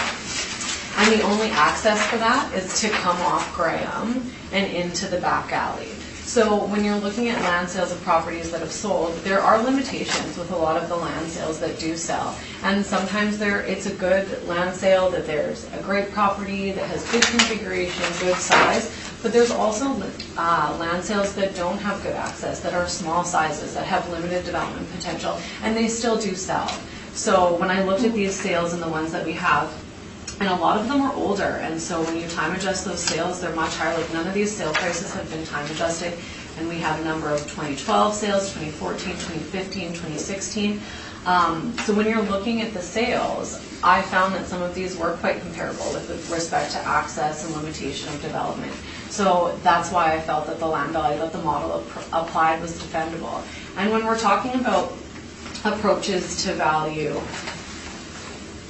And the only access for that is to come off Graham and into the back alley. So when you're looking at land sales of properties that have sold, there are limitations with a lot of the land sales that do sell. And sometimes it's a good land sale that there's a great property that has good configuration, good size, but there's also land sales that don't have good access, that are small sizes, that have limited development potential, and they still do sell. So when I looked at these sales and the ones that we have, and a lot of them are older, and so when you time adjust those sales, they're much higher. Like none of these sale prices have been time adjusted, and we have a number of 2012 sales, 2014, 2015, 2016. So when you're looking at the sales, I found that some of these were quite comparable with respect to access and limitation of development. So that's why I felt that the land value that the model applied was defendable. And when we're talking about approaches to value,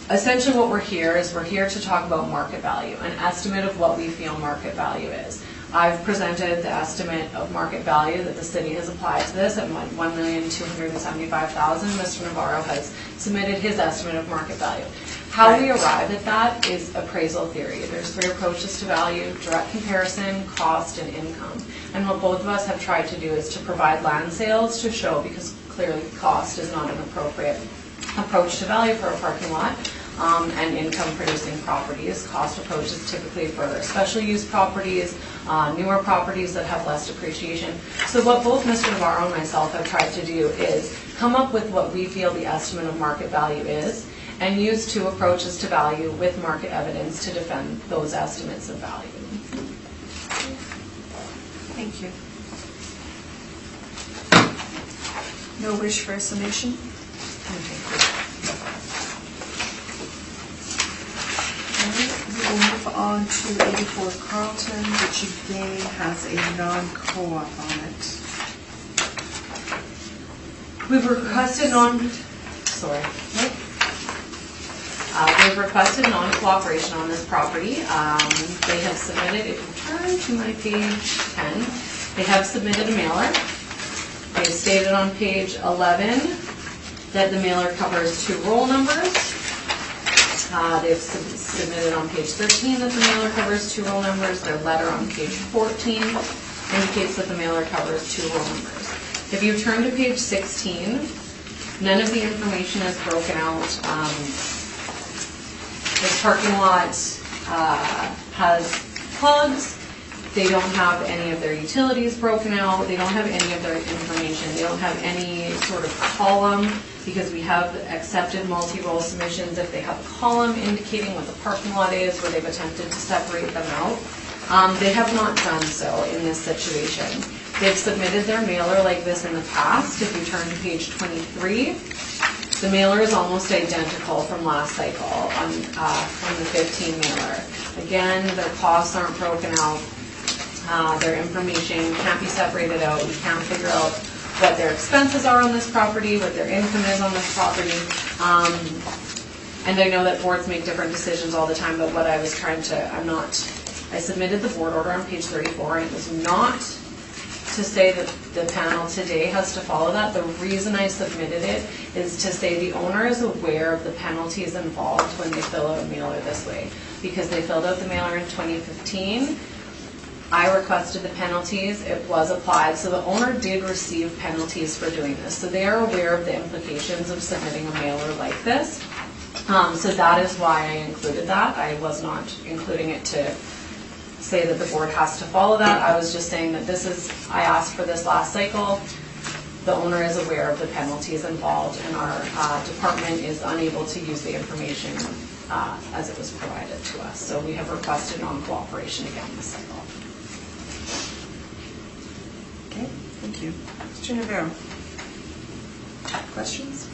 essentially what we're here to talk about market value, an estimate of what we feel market value is. I've presented the estimate of market value that the city has applied to this at $1,275,000. Mr. Navarro has submitted his estimate of market value. How we arrive at that is appraisal theory. There's 3 approaches to value: direct comparison, cost, and income. And what both of us have tried to do is to provide land sales to show, because clearly cost is not an appropriate approach to value for a parking lot, and income producing properties. Cost approach is typically for special use properties, newer properties that have less depreciation. So what both Mr. Navarro and myself have tried to do is come up with what we feel the estimate of market value is, and use 2 approaches to value with market evidence to defend those estimates of value. Thank you. No wish for a summation? We will move on to 84 Carlton, which again has a non-co-op on it. We've requested we've requested non-cooperation on this property. They have submitted, if you turn to my page 10, they have submitted a mailer. They stated on page 11 that the mailer covers 2 roll numbers. They've submitted on page 13 that the mailer covers 2 roll numbers. Their letter on page 14 indicates that the mailer covers 2 roll numbers. If you turn to page 16, none of the information is broken out. This parking lot has plugs. They don't have any of their utilities broken out. They don't have any of their information. They don't have any sort of column, because we have accepted multi-roll submissions if they have a column indicating what the parking lot is, where they've attempted to separate them out. They have not done so in this situation. They've submitted their mailer like this in the past. If you turn to page 23, the mailer is almost identical from last cycle from the 15 mailer. Again, their costs aren't broken out. Their information can't be separated out. We can't figure out what their expenses are on this property, what their income is on this property. And I know that boards make different decisions all the time, but what I was trying to, I submitted the board order on page 34, and it was not to say that the panel today has to follow that. The reason I submitted it is to say the owner is aware of the penalties involved when they fill out a mailer this way. Because they filled out the mailer in 2015, I requested the penalties, it was applied, so the owner did receive penalties for doing this. So they are aware of the implications of submitting a mailer like this. So that is why I included that. I was not including it to say that the board has to follow that. I was just saying that this is, I asked for this last cycle. the owner is aware of the penalties involved, and our department is unable to use the information as it was provided to us. So we have requested non-cooperation again this cycle. Okay, thank you. Mr. Navarro? Questions?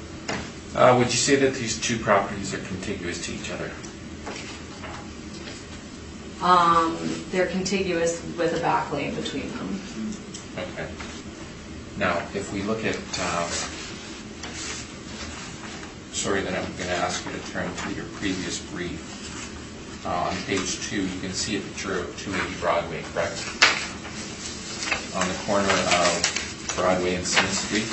Would you say that these two properties are contiguous to each other? They're contiguous with a back lane between them. Okay. Now, if we look at, sorry that I'm going to ask you to turn to your previous brief. On page 2, you can see a picture of 280 Broadway, correct? On the corner of Broadway and Smith Street.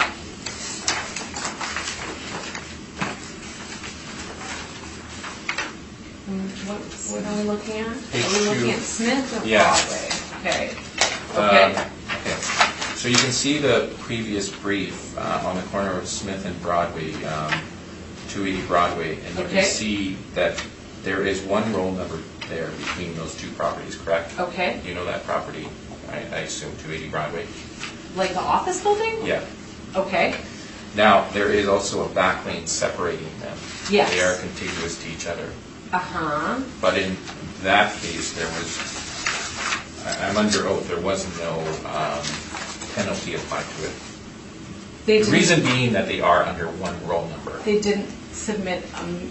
What are we looking at? Page Are we looking 2. at Smith or Yeah. Broadway? Okay. Okay. Okay. So you can see the previous brief on the corner of Smith and Broadway, 280 Broadway, and you Okay. can see that there is one roll number there between those two properties, correct? Okay. You know that property, I assume 280 Broadway? Like the office building? Yeah. Okay. Now, there is also a back lane separating them. Yes. They are contiguous to each other. Uh-huh. But in that case, there was, I'm under oath, there was no penalty applied to it. They The didn't- reason being that they are under one roll number. They didn't submit,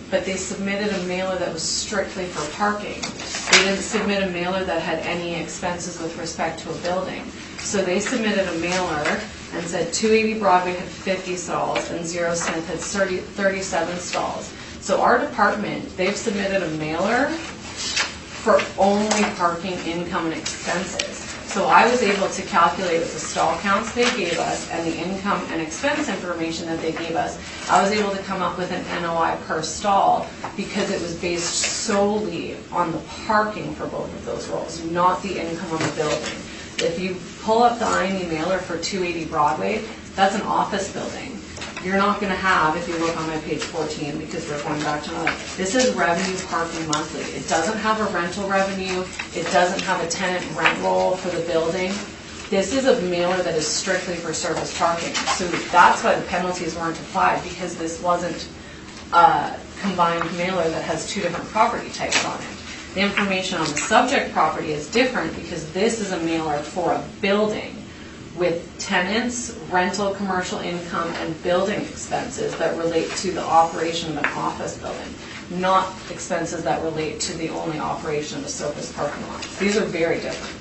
but they submitted a mailer that was strictly for parking. They didn't submit a mailer that had any expenses with respect to a building. So they submitted a mailer and said 280 Broadway had 50 stalls and 0 Smith had 37 stalls. So our department, they've submitted a mailer for only parking income and expenses. So I was able to calculate with the stall counts they gave us and the income and expense information that they gave us, I was able to come up with an NOI per stall because it was based solely on the parking for both of those roles, not the income of the building. If you pull up the IME mailer for 280 Broadway, that's an office building. You're not going to have, if you look on my page 14, because we're going back to another, this is revenue parking monthly. It doesn't have a rental revenue. It doesn't have a tenant rent roll for the building. This is a mailer that is strictly for service parking. So that's why the penalties weren't applied, because this wasn't a combined mailer that has two different property types on it. The information on the subject property is different because this is a mailer for a building with tenants, rental, commercial income, and building expenses that relate to the operation of an office building, not expenses that relate to the only operation of a surface parking lot. These are very different.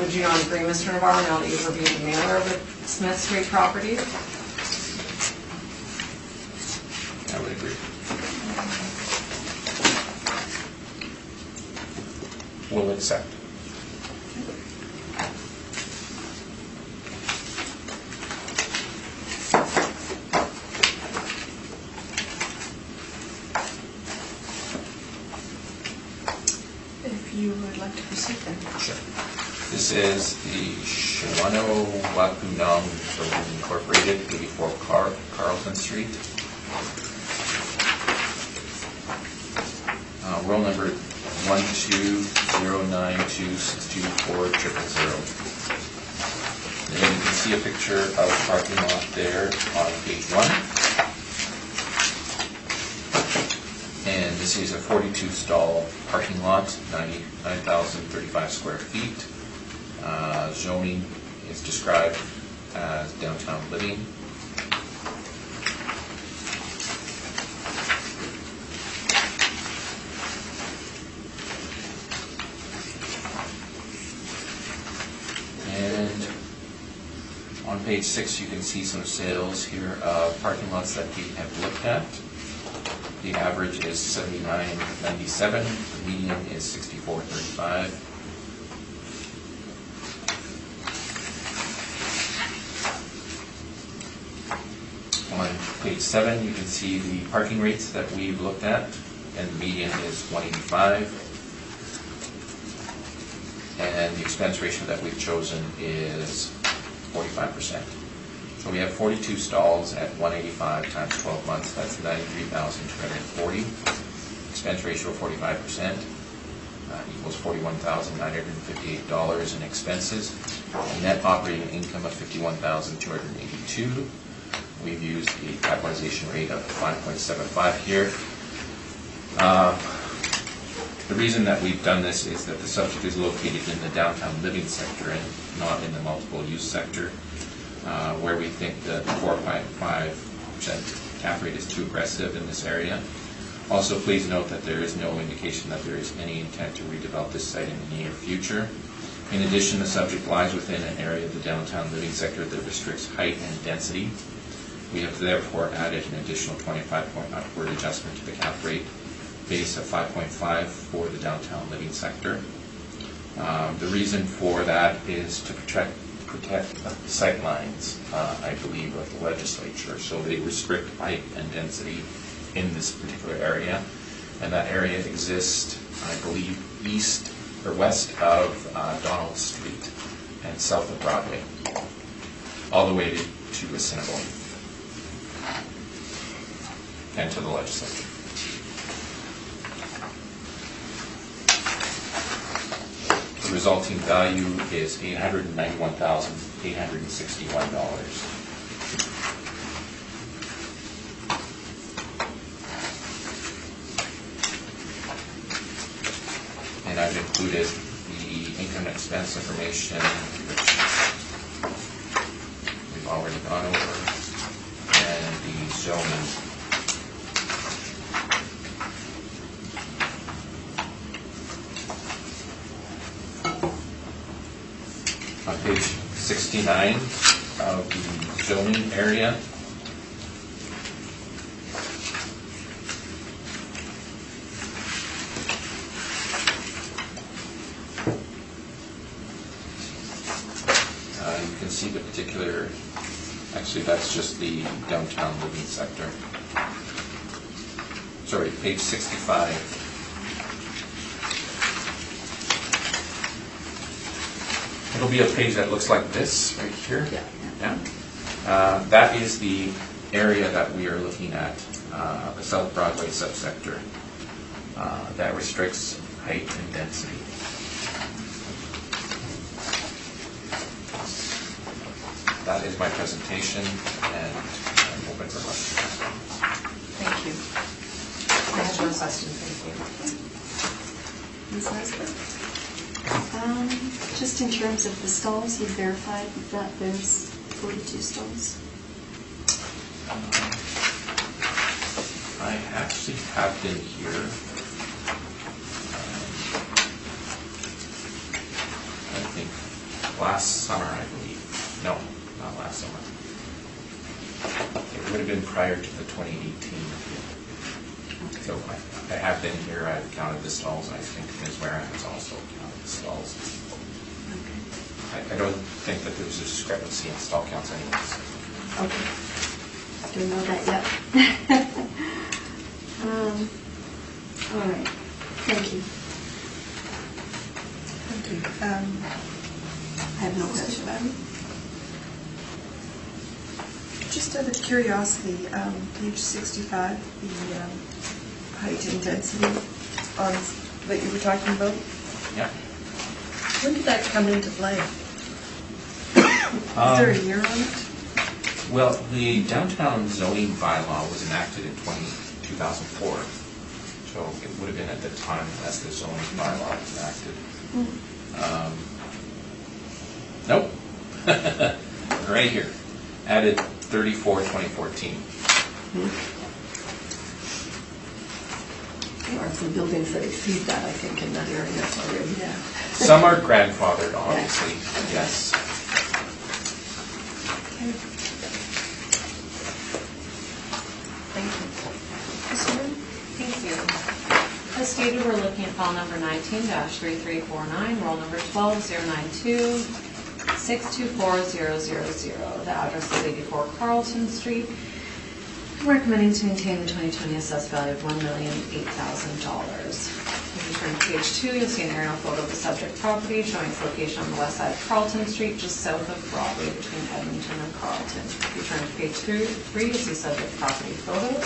Would you not agree, Mr. Navarro, now that you've reviewed the mailer of the Smith Street property? I would agree. Will accept. If you would like to proceed then. Sure. This is the Shawano Wapunong Building Incorporated, 84 Carlton Street. Roll number 12092624000. And then you can see a picture of the parking lot there on page 1. And this is a 42-stall parking lot, 99,035 square feet. Zoning is described as downtown living. And on page 6, you can see some sales here of parking lots that we have looked at. The average is $79.97. The median is $64.35. On page 7, you can see the parking rates that we've looked at, and the median is $185. And the expense ratio that we've chosen is 45%. So we have 42 stalls at 185 times 12 months, that's 93,240. Expense ratio of 45%. equals $41,958 in expenses. Net operating income of $51,282. We've used a capitalization rate of 5.75 here. The reason that we've done this is that the subject is located in the downtown living sector and not in the multiple use sector, where we think the 4.5% cap rate is too aggressive in this area. Also, please note that there is no indication that there is any intent to redevelop this site in the near future. In addition, the subject lies within an area of the downtown living sector that restricts height and density. We have therefore added an additional 25-point upward adjustment to the cap rate, base of 5.5 for the downtown living sector. The reason for that is to protect the sight lines, I believe, of the legislature. So they restrict height and density in this particular area, and that area exists, I believe, east or west of Donald Street and south of Broadway, all the way to Assiniboine and to the legislature. The resulting value is $891,861. And I've included the income and expense information, which we've already gone over, and the zoning. On page 69 of the zoning area, you can see the particular, actually that's just the downtown living sector. Sorry, page 65. It'll be a page that looks like this right here. Yeah. That is the area that we are looking at, the South Broadway subsector, that restricts height and density. That is my presentation, and I'm open for questions. Thank you. I have no questions, thank you. Ms. Nesbitt? Just in terms of the stalls, you verified that there's 42 stalls? I actually have been here. I think last summer, I believe. No, not last summer. It would have been prior to the 2018. So I have been here. I've counted the stalls. I think Ms. Warren has also counted the stalls. I don't think that there's a discrepancy in stall counts anyways. Okay. Don't know that yet. All right. Thank you. Okay. I have no question. Just out of curiosity, page 65, the height and density that you were talking about, Yeah. when did that come into play? Is there a year on it? Well, the downtown zoning bylaw was enacted in 2004, so it would have been at the time as the zoning bylaw was enacted. Nope. Right here. Added 34/2014. There are some buildings that exceed that, I think, in that area already. Yeah. Some are grandfathered, obviously, yes. Okay. Thank you. Ms. Warren? Thank you. As stated, we're looking at file number 19-3349, roll number 12092-624000. The address is 84 Carlton Street. I'm recommending to maintain the 2020 assessed value of $1,008,000. If you turn to page 2, you'll see an aerial photo of the subject property showing its location on the west side of Carlton Street, just south of Broadway between Edmonton and Carlton. If you turn to page 3, you'll see subject property photos.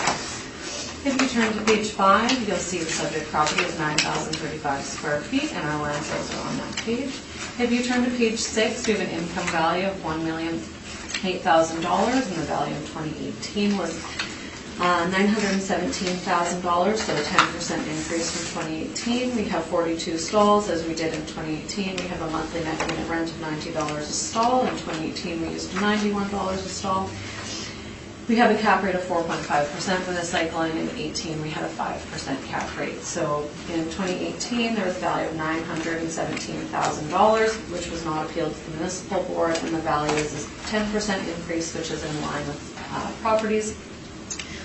If you turn to page 5, you'll see the subject property is 9,035 square feet, and our land sales are on that page. If you turn to page 6, we have an income value of $1,008,000, and the value in 2018 was $917,000, so a 10% increase from 2018. We have 42 stalls, as we did in 2018. We have a monthly net unit rent of $90 a stall. In 2018, we used $91 a stall. We have a cap rate of 4.5% for this cycle, and in 2018 we had a 5% cap rate. So in 2018 there was a value of $917,000, which was not appealed to the municipal board, and the value is a 10% increase, which is in line with properties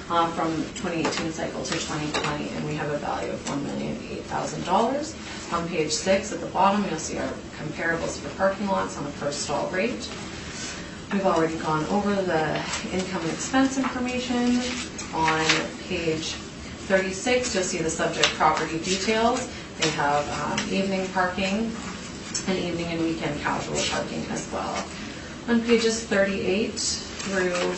from 2018 cycle to 2020, and we have a value of $1,008,000. On page 6 at the bottom you'll see our comparables for parking lots on a per stall rate. We've already gone over the income and expense information. On page 36, you'll see the subject property details. They have evening parking and evening and weekend casual parking as well. On pages 38 through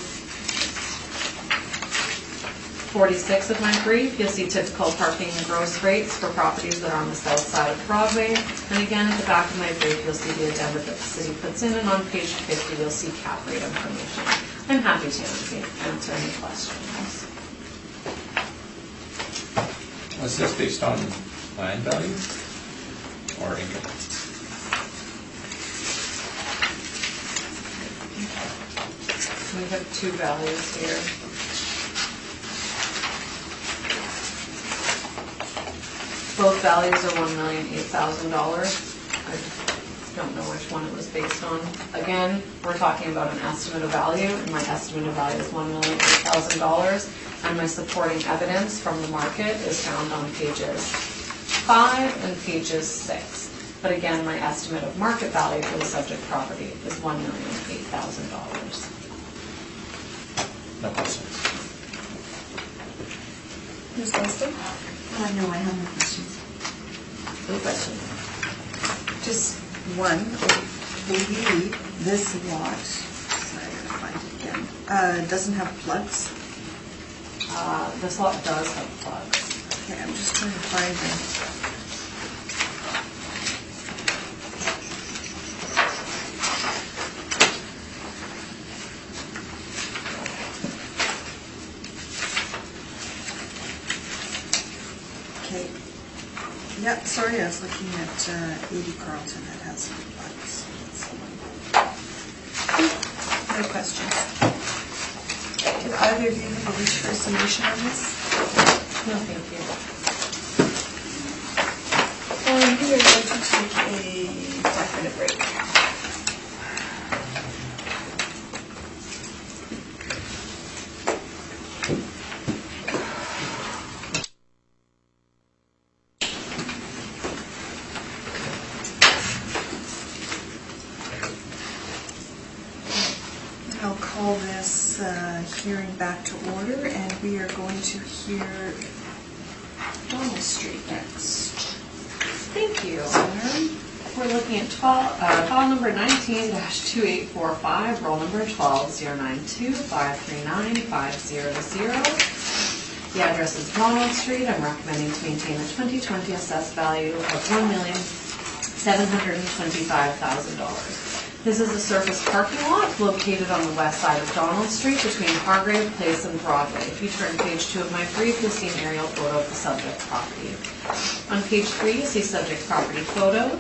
46 of my brief, you'll see typical parking and gross rates for properties that are on the south side of Broadway. And again, at the back of my brief, you'll see the addenda that the city puts in, and on page 50, you'll see cap rate information. I'm happy to answer any questions. Was this based on land value or income? We have two values here. Both values are $1,008,000. I don't know which one it was based on. Again, we're talking about an estimate of value, and my estimate of value is $1,008,000, and my supporting evidence from the market is found on pages 5 and pages 6. But again, my estimate of market value for the subject property is $1,008,000. No questions. Ms. Weston? No, I have no questions. No questions. Just one. I believe this lot, sorry, I gotta find it again, doesn't have plugs. This lot does have plugs. Okay, I'm just trying to find them. Okay. Yeah, sorry, I was looking at 80 Carlton that has some plugs. No questions. Did either of you have a wish for a submission on this? No, thank you. And we are going to take a 5-minute break. I'll call this hearing back to order, and we are going to hear Donald Street next. Thank you. We're looking at file number 19-2845, roll number 12-092-539-500. The address is Donald Street. I'm recommending to maintain a 2020 assessed value of $1,725,000. This is a surface parking lot located on the west side of Donald Street between Hargrave Place and Broadway. If you turn to page 2 of my brief, you'll see an aerial photo of the subject property. On page 3, you'll see subject property photo.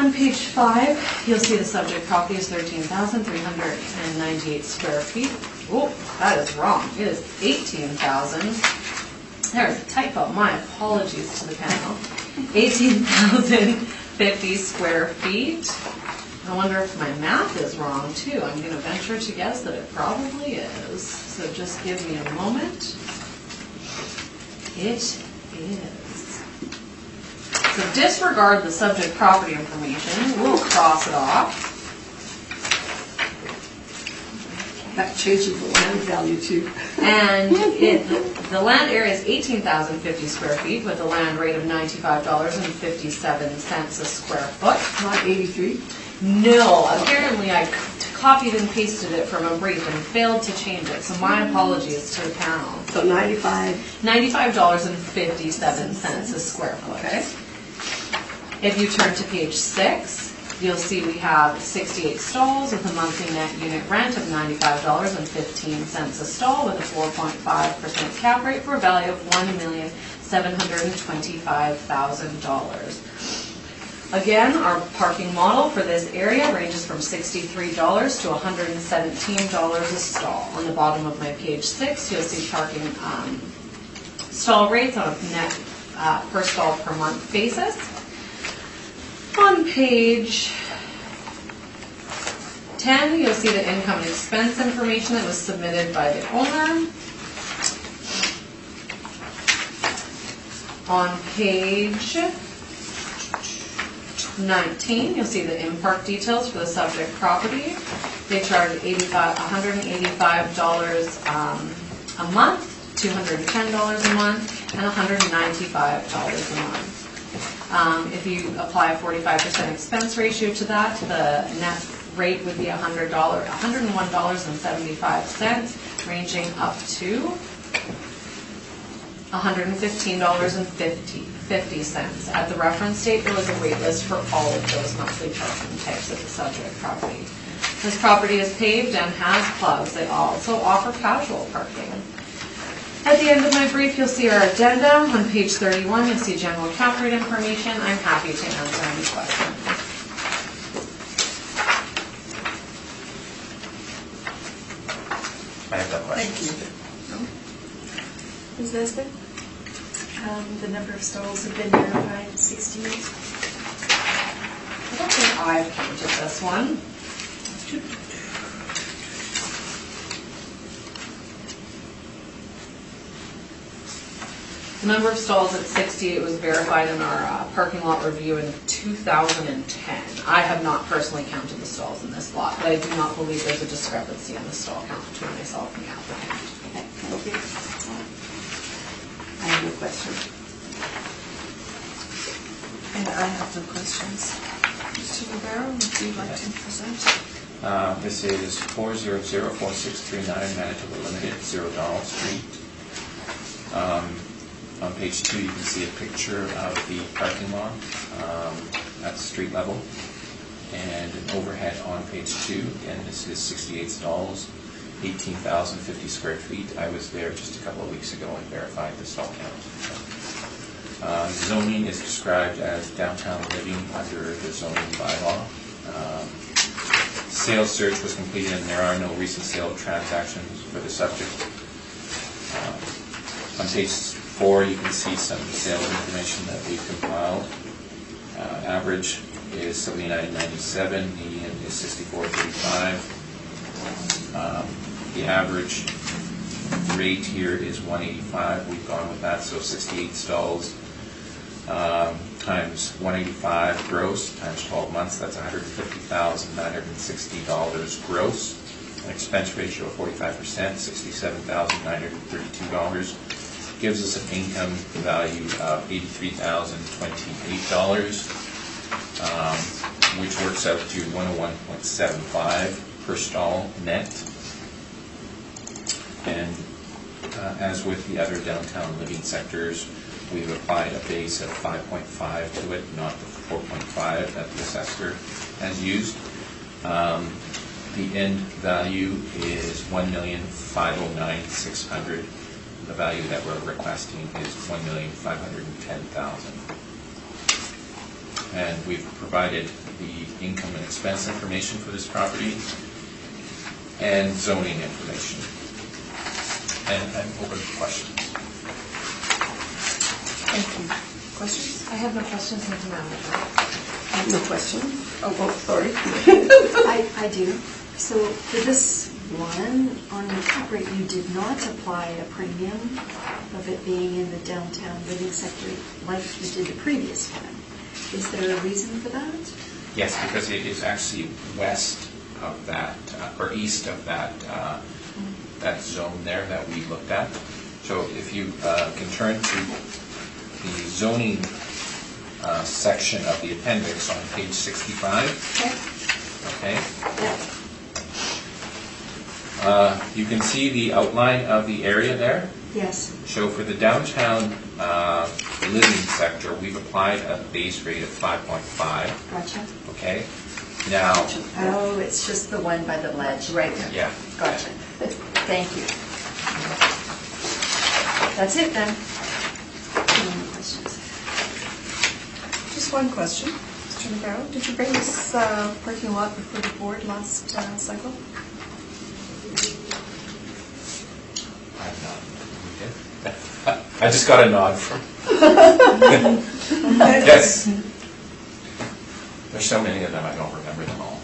On page 5, you'll see the subject property is 13,398 square feet. Oh, that is wrong. It is 18,000. There's a typo. My apologies to the panel. 18,050 square feet. I wonder if my math is wrong too. I'm going to venture to guess that it probably is. So just give me a moment. It is. So disregard the subject property information. We'll cross it off. That changes the land value too. And the land area is 18,050 square feet with a land rate of $95.57 a square foot. Not 83? No, apparently I copied and pasted it from a brief and failed to change it, so my apologies to the panel. So 95, $95.57 a square foot. okay. If you turn to page 6, you'll see we have 68 stalls with a monthly net unit rent of $95.15 a stall with a 4.5% cap rate for a value of $1,725,000. Again, our parking model for this area ranges from $63 to $117 a stall. On the bottom of my page 6, you'll see parking stall rates on a net per stall per month basis. On page 10, you'll see the income and expense information that was submitted by the owner. On page 19, you'll see the in-park details for the subject property. They charge $185 a month, $210 a month, and $195 a month. If you apply a 45% expense ratio to that, the net rate would be $101.75, ranging up to $115.50. At the reference date, there was a wait list for all of those monthly parking types at the subject property. This property is paved and has clubs. They also offer casual parking. At the end of my brief, you'll see our addenda. On page 31, you'll see general cap rate information. I'm happy to answer any questions. I have no Thank questions. you. Ms. Nesbitt? The number of stalls have been verified, 68. I don't think I've counted this one. The number of stalls at 68 was verified in our parking lot review in 2010. I have not personally counted the stalls in this lot, but I do not believe there's a discrepancy in the stall count between myself and the applicant. Okay, thank you. I have no question. And I have no questions. Mr. Rivera, would you like to present? This is 4004639 Manitoba Limited, 0 Donald Street. On page 2, you can see a picture of the parking lot at the street level, and an overhead on page 2. And this is 68 stalls, 18,050 square feet. I was there just a couple of weeks ago and verified the stall count. Zoning is described as downtown living under the zoning bylaw. Sales search was completed, and there are no recent sale transactions for the subject. On page 4, you can see some sales information that we've compiled. Average is $79.97, median is $64.35. The average rate here is $185. We've gone with that, so 68 stalls times $185 gross times 12 months. That's $150,960 gross. An expense ratio of 45%, $67,932. Gives us an income value of $83,028, which works out to 101.75 per stall net. And as with the other downtown living sectors, we've applied a base of 5.5 to it, not the 4.5 that the assessor has used. The end value is $1,509,600. The value that we're requesting is $1,510,000. And we've provided the income and expense information for this property and zoning information. And I'm open to questions. Thank you. Questions? I have no questions, Mr. Manager. I have no question. Oh, sorry. I do. So for this one, on the cap rate, you did not apply a premium of it being in the downtown living sector like you did the previous one. Is there a reason for that? Yes, because it is actually west of that, or east of that, that zone there that we looked at. So if you can turn to the zoning section of the appendix on page 65. Okay. Okay. Yep. You can see the outline of the area there. Yes. So for the downtown living sector, we've applied a base rate of 5.5. Gotcha. Okay. Now, Oh, it's just the one by the ledge. Right. yeah. Gotcha. Thank you. That's it then. Any more questions? Just one question, Mr. Navarro. Did you bring this parking lot before the board last cycle? I'm not. I just got a nod from. Yes. There's so many of them, I don't remember them all.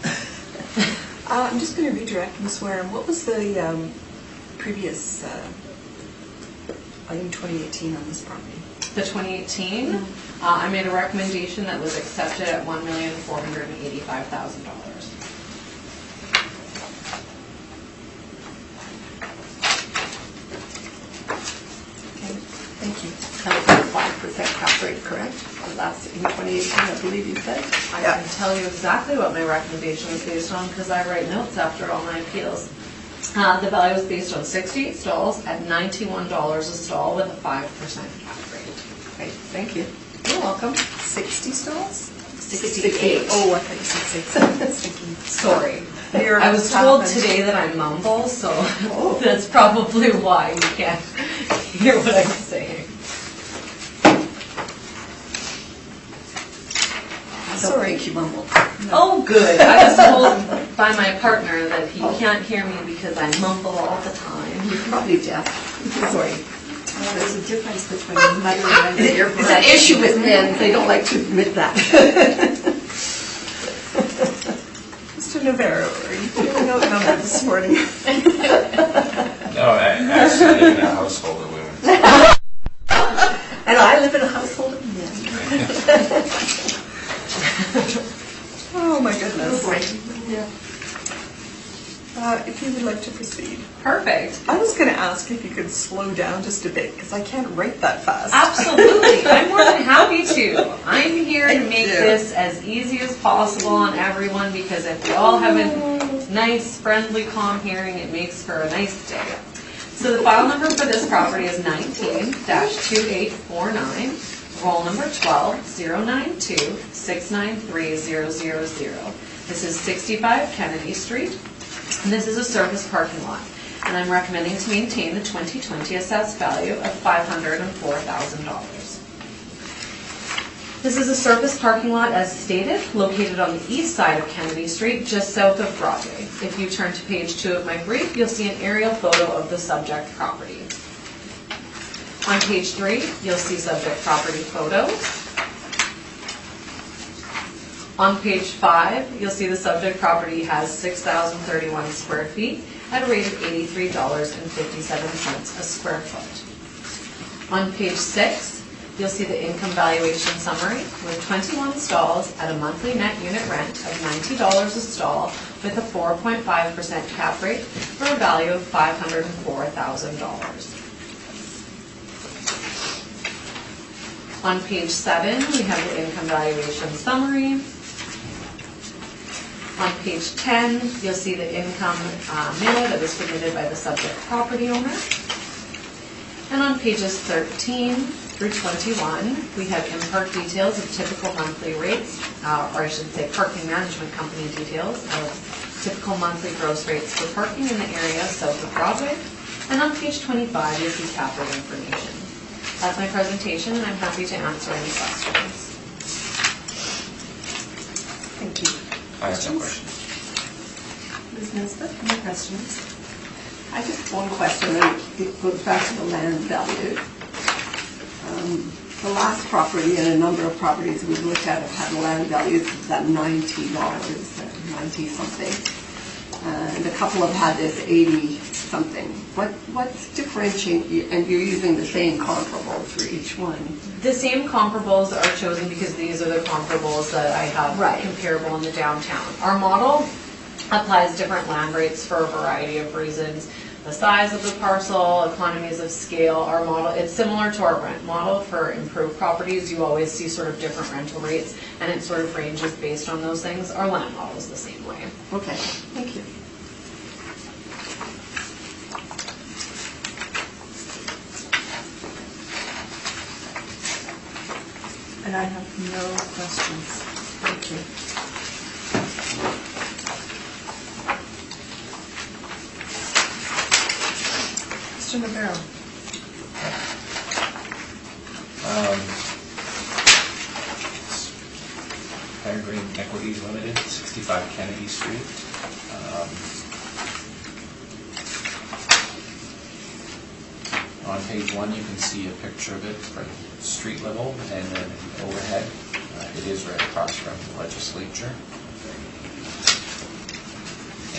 I'm just going to redirect Ms. Wareham. What was the previous item 2018 on this property? The 2018, I made a recommendation that was accepted at $1,485,000. Okay, thank you. Kind of a 5% cap rate, correct? The last in 2018, I believe you said. I can tell you exactly what my recommendation was based on because I write notes after all my appeals. The value was based on 68 stalls at $91 a stall with a 5% cap rate. Great, thank you. You're welcome. 60 stalls? 68. Oh, I thought you said 60. I was thinking, Sorry. Your I was told happened. today that I mumble, so that's probably why you can't hear what I'm saying. I don't think you mumbled. Oh, good. I was told by my partner that he can't hear me because I mumble all the time. You're probably deaf. Sorry. Well, there's a difference between muttering under your It's an breath. issue with men. They don't like to admit that. Mr. Navarro, are you feeling outnumbered this morning? No, I actually live in a household of women. And I live in a household of men. Oh, my goodness. Yeah. If you would like to proceed. Perfect. I was going to ask if you could slow down just a bit, because I can't write that fast. Absolutely. I'm more than happy to. I'm here to Thank make you. this as easy as possible on everyone because if we all have a nice, friendly, calm hearing, it makes for a nice day. So the file number for this property is 19-2849, roll number 12-092-693000. This is 65 Kennedy Street. And this is a surface parking lot. And I'm recommending to maintain the 2020 assessed value of $504,000. This is a surface parking lot as stated, located on the east side of Kennedy Street, just south of Broadway. If you turn to page 2 of my brief, you'll see an aerial photo of the subject property. On page 3, you'll see subject property photos. On page 5, you'll see the subject property has 6,031 square feet at a rate of $83.57 a square foot. On page 6, you'll see the income valuation summary with 21 stalls at a monthly net unit rent of $90 a stall with a 4.5% cap rate for a value of $504,000. On page 7, we have the income valuation summary. On page 10, you'll see the income memo that was submitted by the subject property owner. And on pages 13 through 21, we have in-park details of typical monthly rates, or I should say parking management company details of typical monthly gross rates for parking in the area south of Broadway. And on page 25, you'll see cap rate information. That's my presentation, and I'm happy to answer any questions. Thank you. I have some questions. Ms. Nesbitt, any questions? I just one question, and it goes back to the land value. The last property and a number of properties we've looked at have had land values of that $90, 90-something. And a couple have had this 80-something. What's differentiating, and you're using the same comparables for each one? The same comparables are chosen because these are the comparables that I have Right. comparable in the downtown. Our model applies different land rates for a variety of reasons. The size of the parcel, economies of scale, our model, it's similar to our rent model for improved properties. You always see sort of different rental rates, and it sort of ranges based on those things. Our land model is the same way. Okay, thank you. And I have no questions. Thank you. Mr. Navarro. Peregrine Equities Limited, 65 Kennedy Street. On page 1, you can see a picture of it from street level and then overhead. It is right across from the legislature.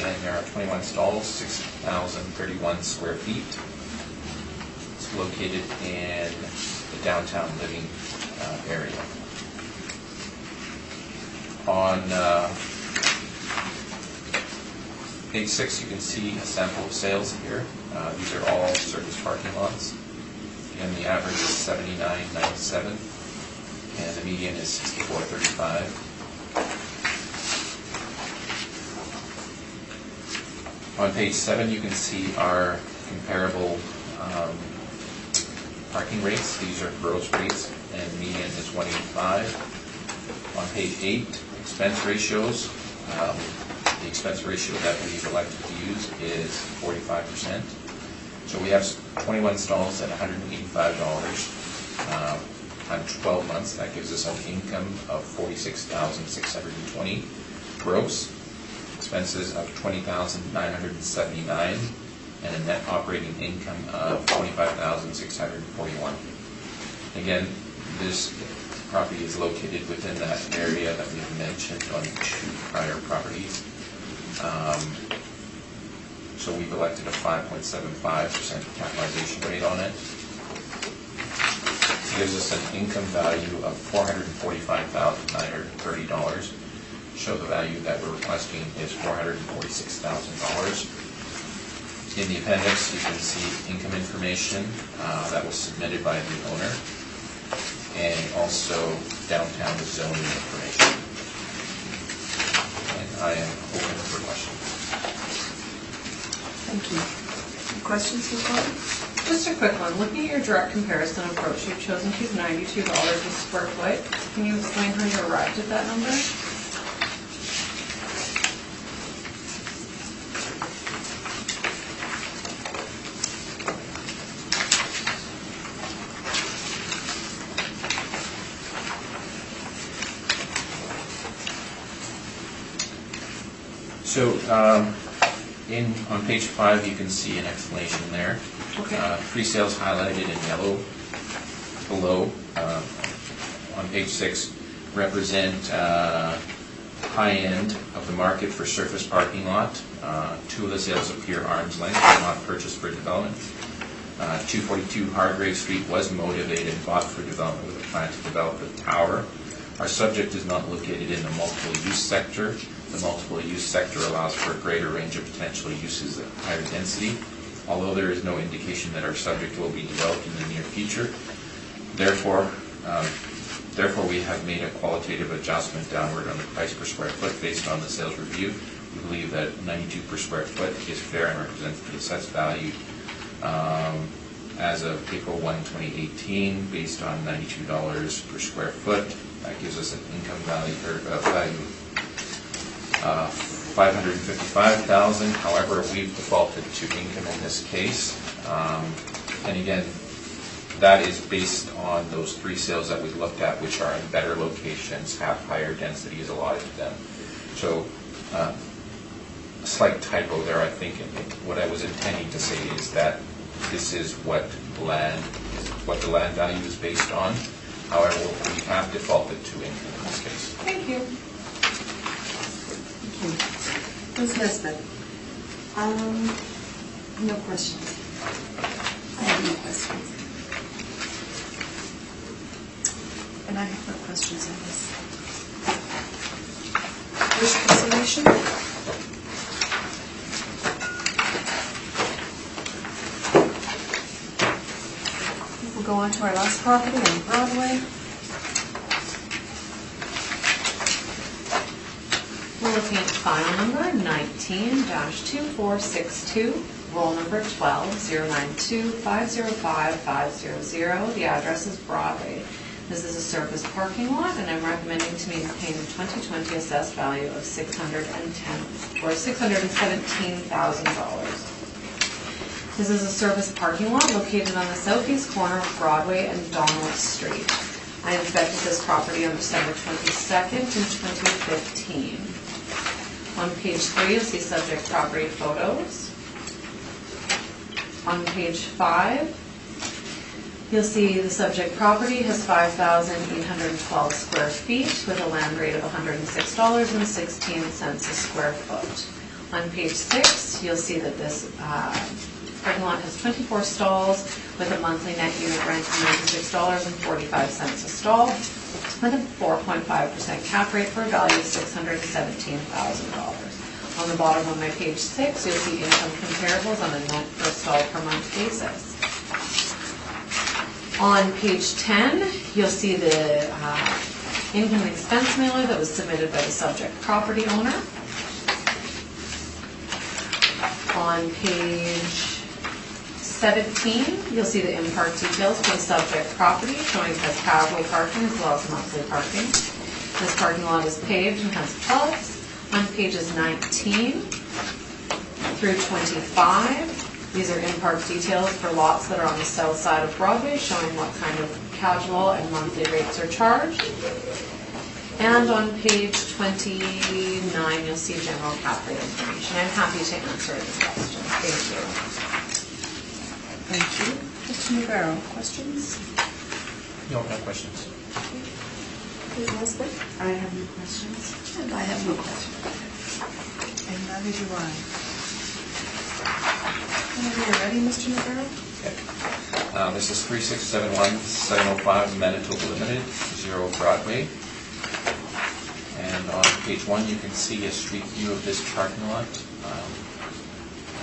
And there are 21 stalls, 6,031 square feet. It's located in the downtown living area. On page 6, you can see a sample of sales here. These are all surface parking lots. And the average is 79.97, and the median is 64.35. On page 7, you can see our comparable parking rates. These are gross rates, and the median is 185. On page 8, expense ratios. The expense ratio that we've elected to use is 45%. So we have 21 stalls at $185 on 12 months. That gives us an income of $46,620 gross, expenses of $20,979, and a net operating income of $25,641. Again, this property is located within that area that we've mentioned on 2 prior properties. So we've elected a 5.75% capitalization rate on it. It gives us an income value of $445,930. So the value that we're requesting is $446,000. In the appendix, you can see income information that was submitted by the owner, and also downtown zoning information. And I am open for questions. Thank you. Any questions for Courtney? Just a quick one. Looking at your direct comparison approach, you've chosen to use $92 a square foot. Can you explain how you arrived at that number? So on page 5, you can see an explanation there. Okay. Pre-sales highlighted in yellow below. On page 6, represent high end of the market for surface parking lot. 2 of the sales appear arm's length, not purchased for development. 242 Hargrave Street was motivated and bought for development with a plan to develop the tower. Our subject is not located in the multiple use sector. The multiple use sector allows for a greater range of potential uses at higher density, although there is no indication that our subject will be developed in the near future. Therefore, we have made a qualitative adjustment downward on the price per square foot based on the sales review. We believe that 92 per square foot is fair and represents the assessed value as of April 1, 2018, based on $92 per square foot. That gives us an income value $555,000. However, we've defaulted to income in this case. And again, that is based on those 3 sales that we looked at, which are in better locations, have higher densities allotted to them. So a slight typo there, I think. What I was intending to say is that this is what the land value is based on. However, we have defaulted to income in this case. Thank you. Ms. Nesbitt? No questions. I have no questions. And I have no questions on this. Wish consideration? We'll go on to our last property on Broadway. We're looking at file number 19-2462, roll number 12-092-505-500. The address is Broadway. This is a surface parking lot, and I'm recommending to maintain a 2020 assessed value of $617,000. This is a surface parking lot located on the southeast corner of Broadway and Donald Street. I inspected this property on December 22nd in 2015. On page 3, you'll see subject property photos. On page 5, you'll see the subject property has 5,812 square feet with a land rate of $106.16 a square foot. On page 6, you'll see that this parking lot has 24 stalls with a monthly net unit rent of $96.45 a stall, with a 4.5% cap rate for a value of $617,000. On the bottom of my page 6, you'll see income comparables on a net per stall per month basis. On page 10, you'll see the income and expense mailer that was submitted by the subject property owner. On page 17, you'll see the in-park details for the subject property, showing it has casual parking as well as monthly parking. This parking lot is paved and has plugs. On pages 19 through 25, these are in-park details for lots that are on the south side of Broadway, showing what kind of casual and monthly rates are charged. And on page 29, you'll see general cap rate information. I'm happy to answer any questions. Thank you. Thank you. Mr. Navarro, questions? No questions. Elizabeth? I have no questions. And I have no questions. And neither do I. Whenever you're ready, Mr. Navarro? Okay. This is 3671-705 Manitoba Limited, 0 Broadway. And on page 1, you can see a street view of this parking lot.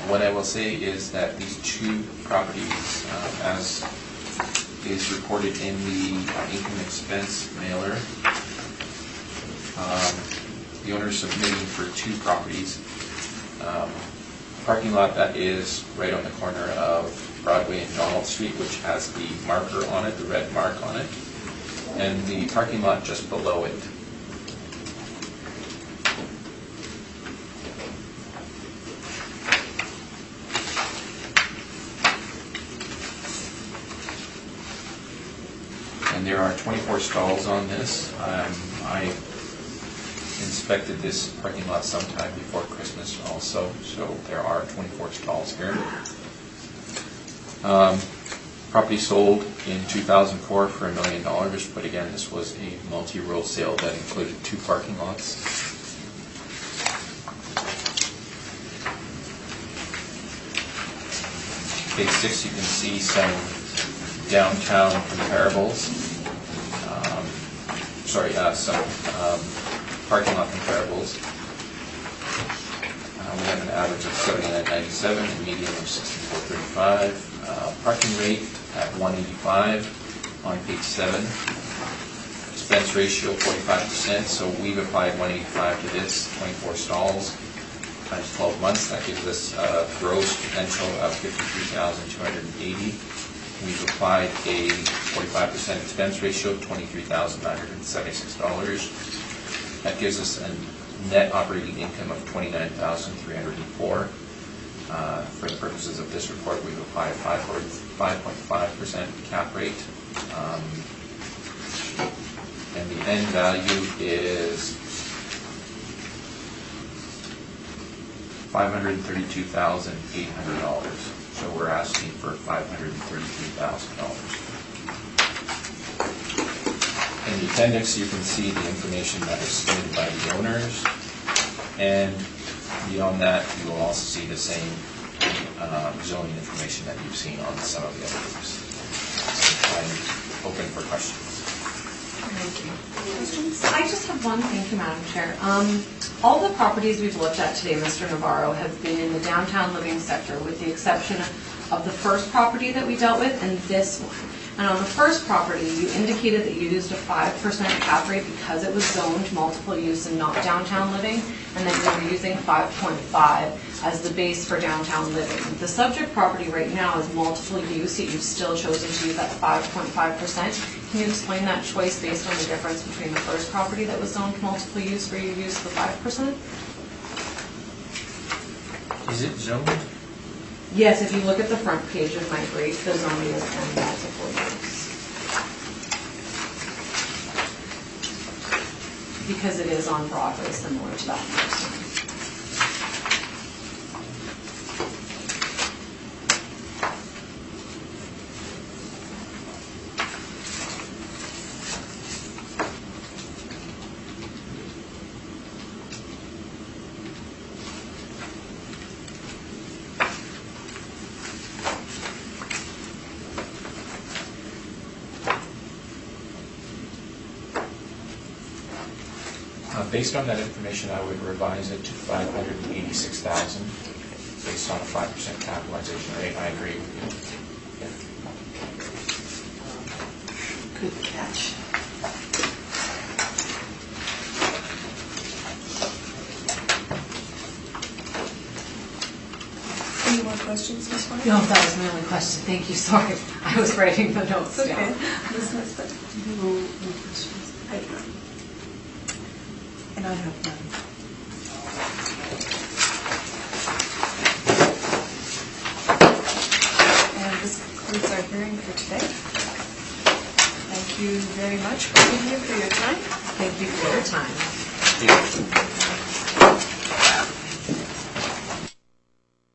What I will say is that these two properties, as is reported in the income expense mailer, the owner is submitting for two properties. Parking lot that is right on the corner of Broadway and Donald Street, which has the marker on it, the red mark on it, and the parking lot just below it. And there are 24 stalls on this. I inspected this parking lot sometime before Christmas also, so there are 24 stalls here. Property sold in 2004 for $1 million, but again, this was a multi-row sale that included two parking lots. Page 6, you can see some downtown comparables. Some parking lot comparables. We have an average of $79.97, a median of $64.35. Parking rate at $185 on page 7. Expense ratio 45%, so we've applied $185 to this, 24 stalls times 12 months. That gives us a gross potential of $53,280. We've applied a 45% expense ratio of $23,976. That gives us a net operating income of $29,304. For the purposes of this report, we've applied a 5.5% cap rate. And the end value is $532,800. So we're asking for $533,000. In the appendix, you can see the information that is submitted by the owners, and beyond that, you will also see the same zoning information that you've seen on some of the other groups. I'm open for questions. Thank you. Questions? I just have one thing, Madam Chair. All the properties we've looked at today, Mr. Navarro, have been in the downtown living sector, with the exception of the first property that we dealt with and this one. And on the first property, you indicated that you used a 5% cap rate because it was zoned multiple use and not downtown living, and that you were using 5.5 as the base for downtown living. The subject property right now is multiple use, yet you've still chosen to use that 5.5%. Can you explain that choice based on the difference between the first property that was zoned multiple use where you used the 5%? Is it zoned? Yes, if you look at the front page of my brief, the zoning is on multiple use. Because it is on Broadway, similar to that first one. Based on that information, I would revise it to 586,000 based on a 5% capitalization rate. I agree with you. Good catch. Any more questions, Ms. White? No, that was my only question. Thank you, sorry. I was writing the notes It's okay. down. Ms. Nesbitt? No questions. I do not. And I have none. And this concludes our hearing for today. Thank you very much for being here for your time. Thank you for your time. Yeah.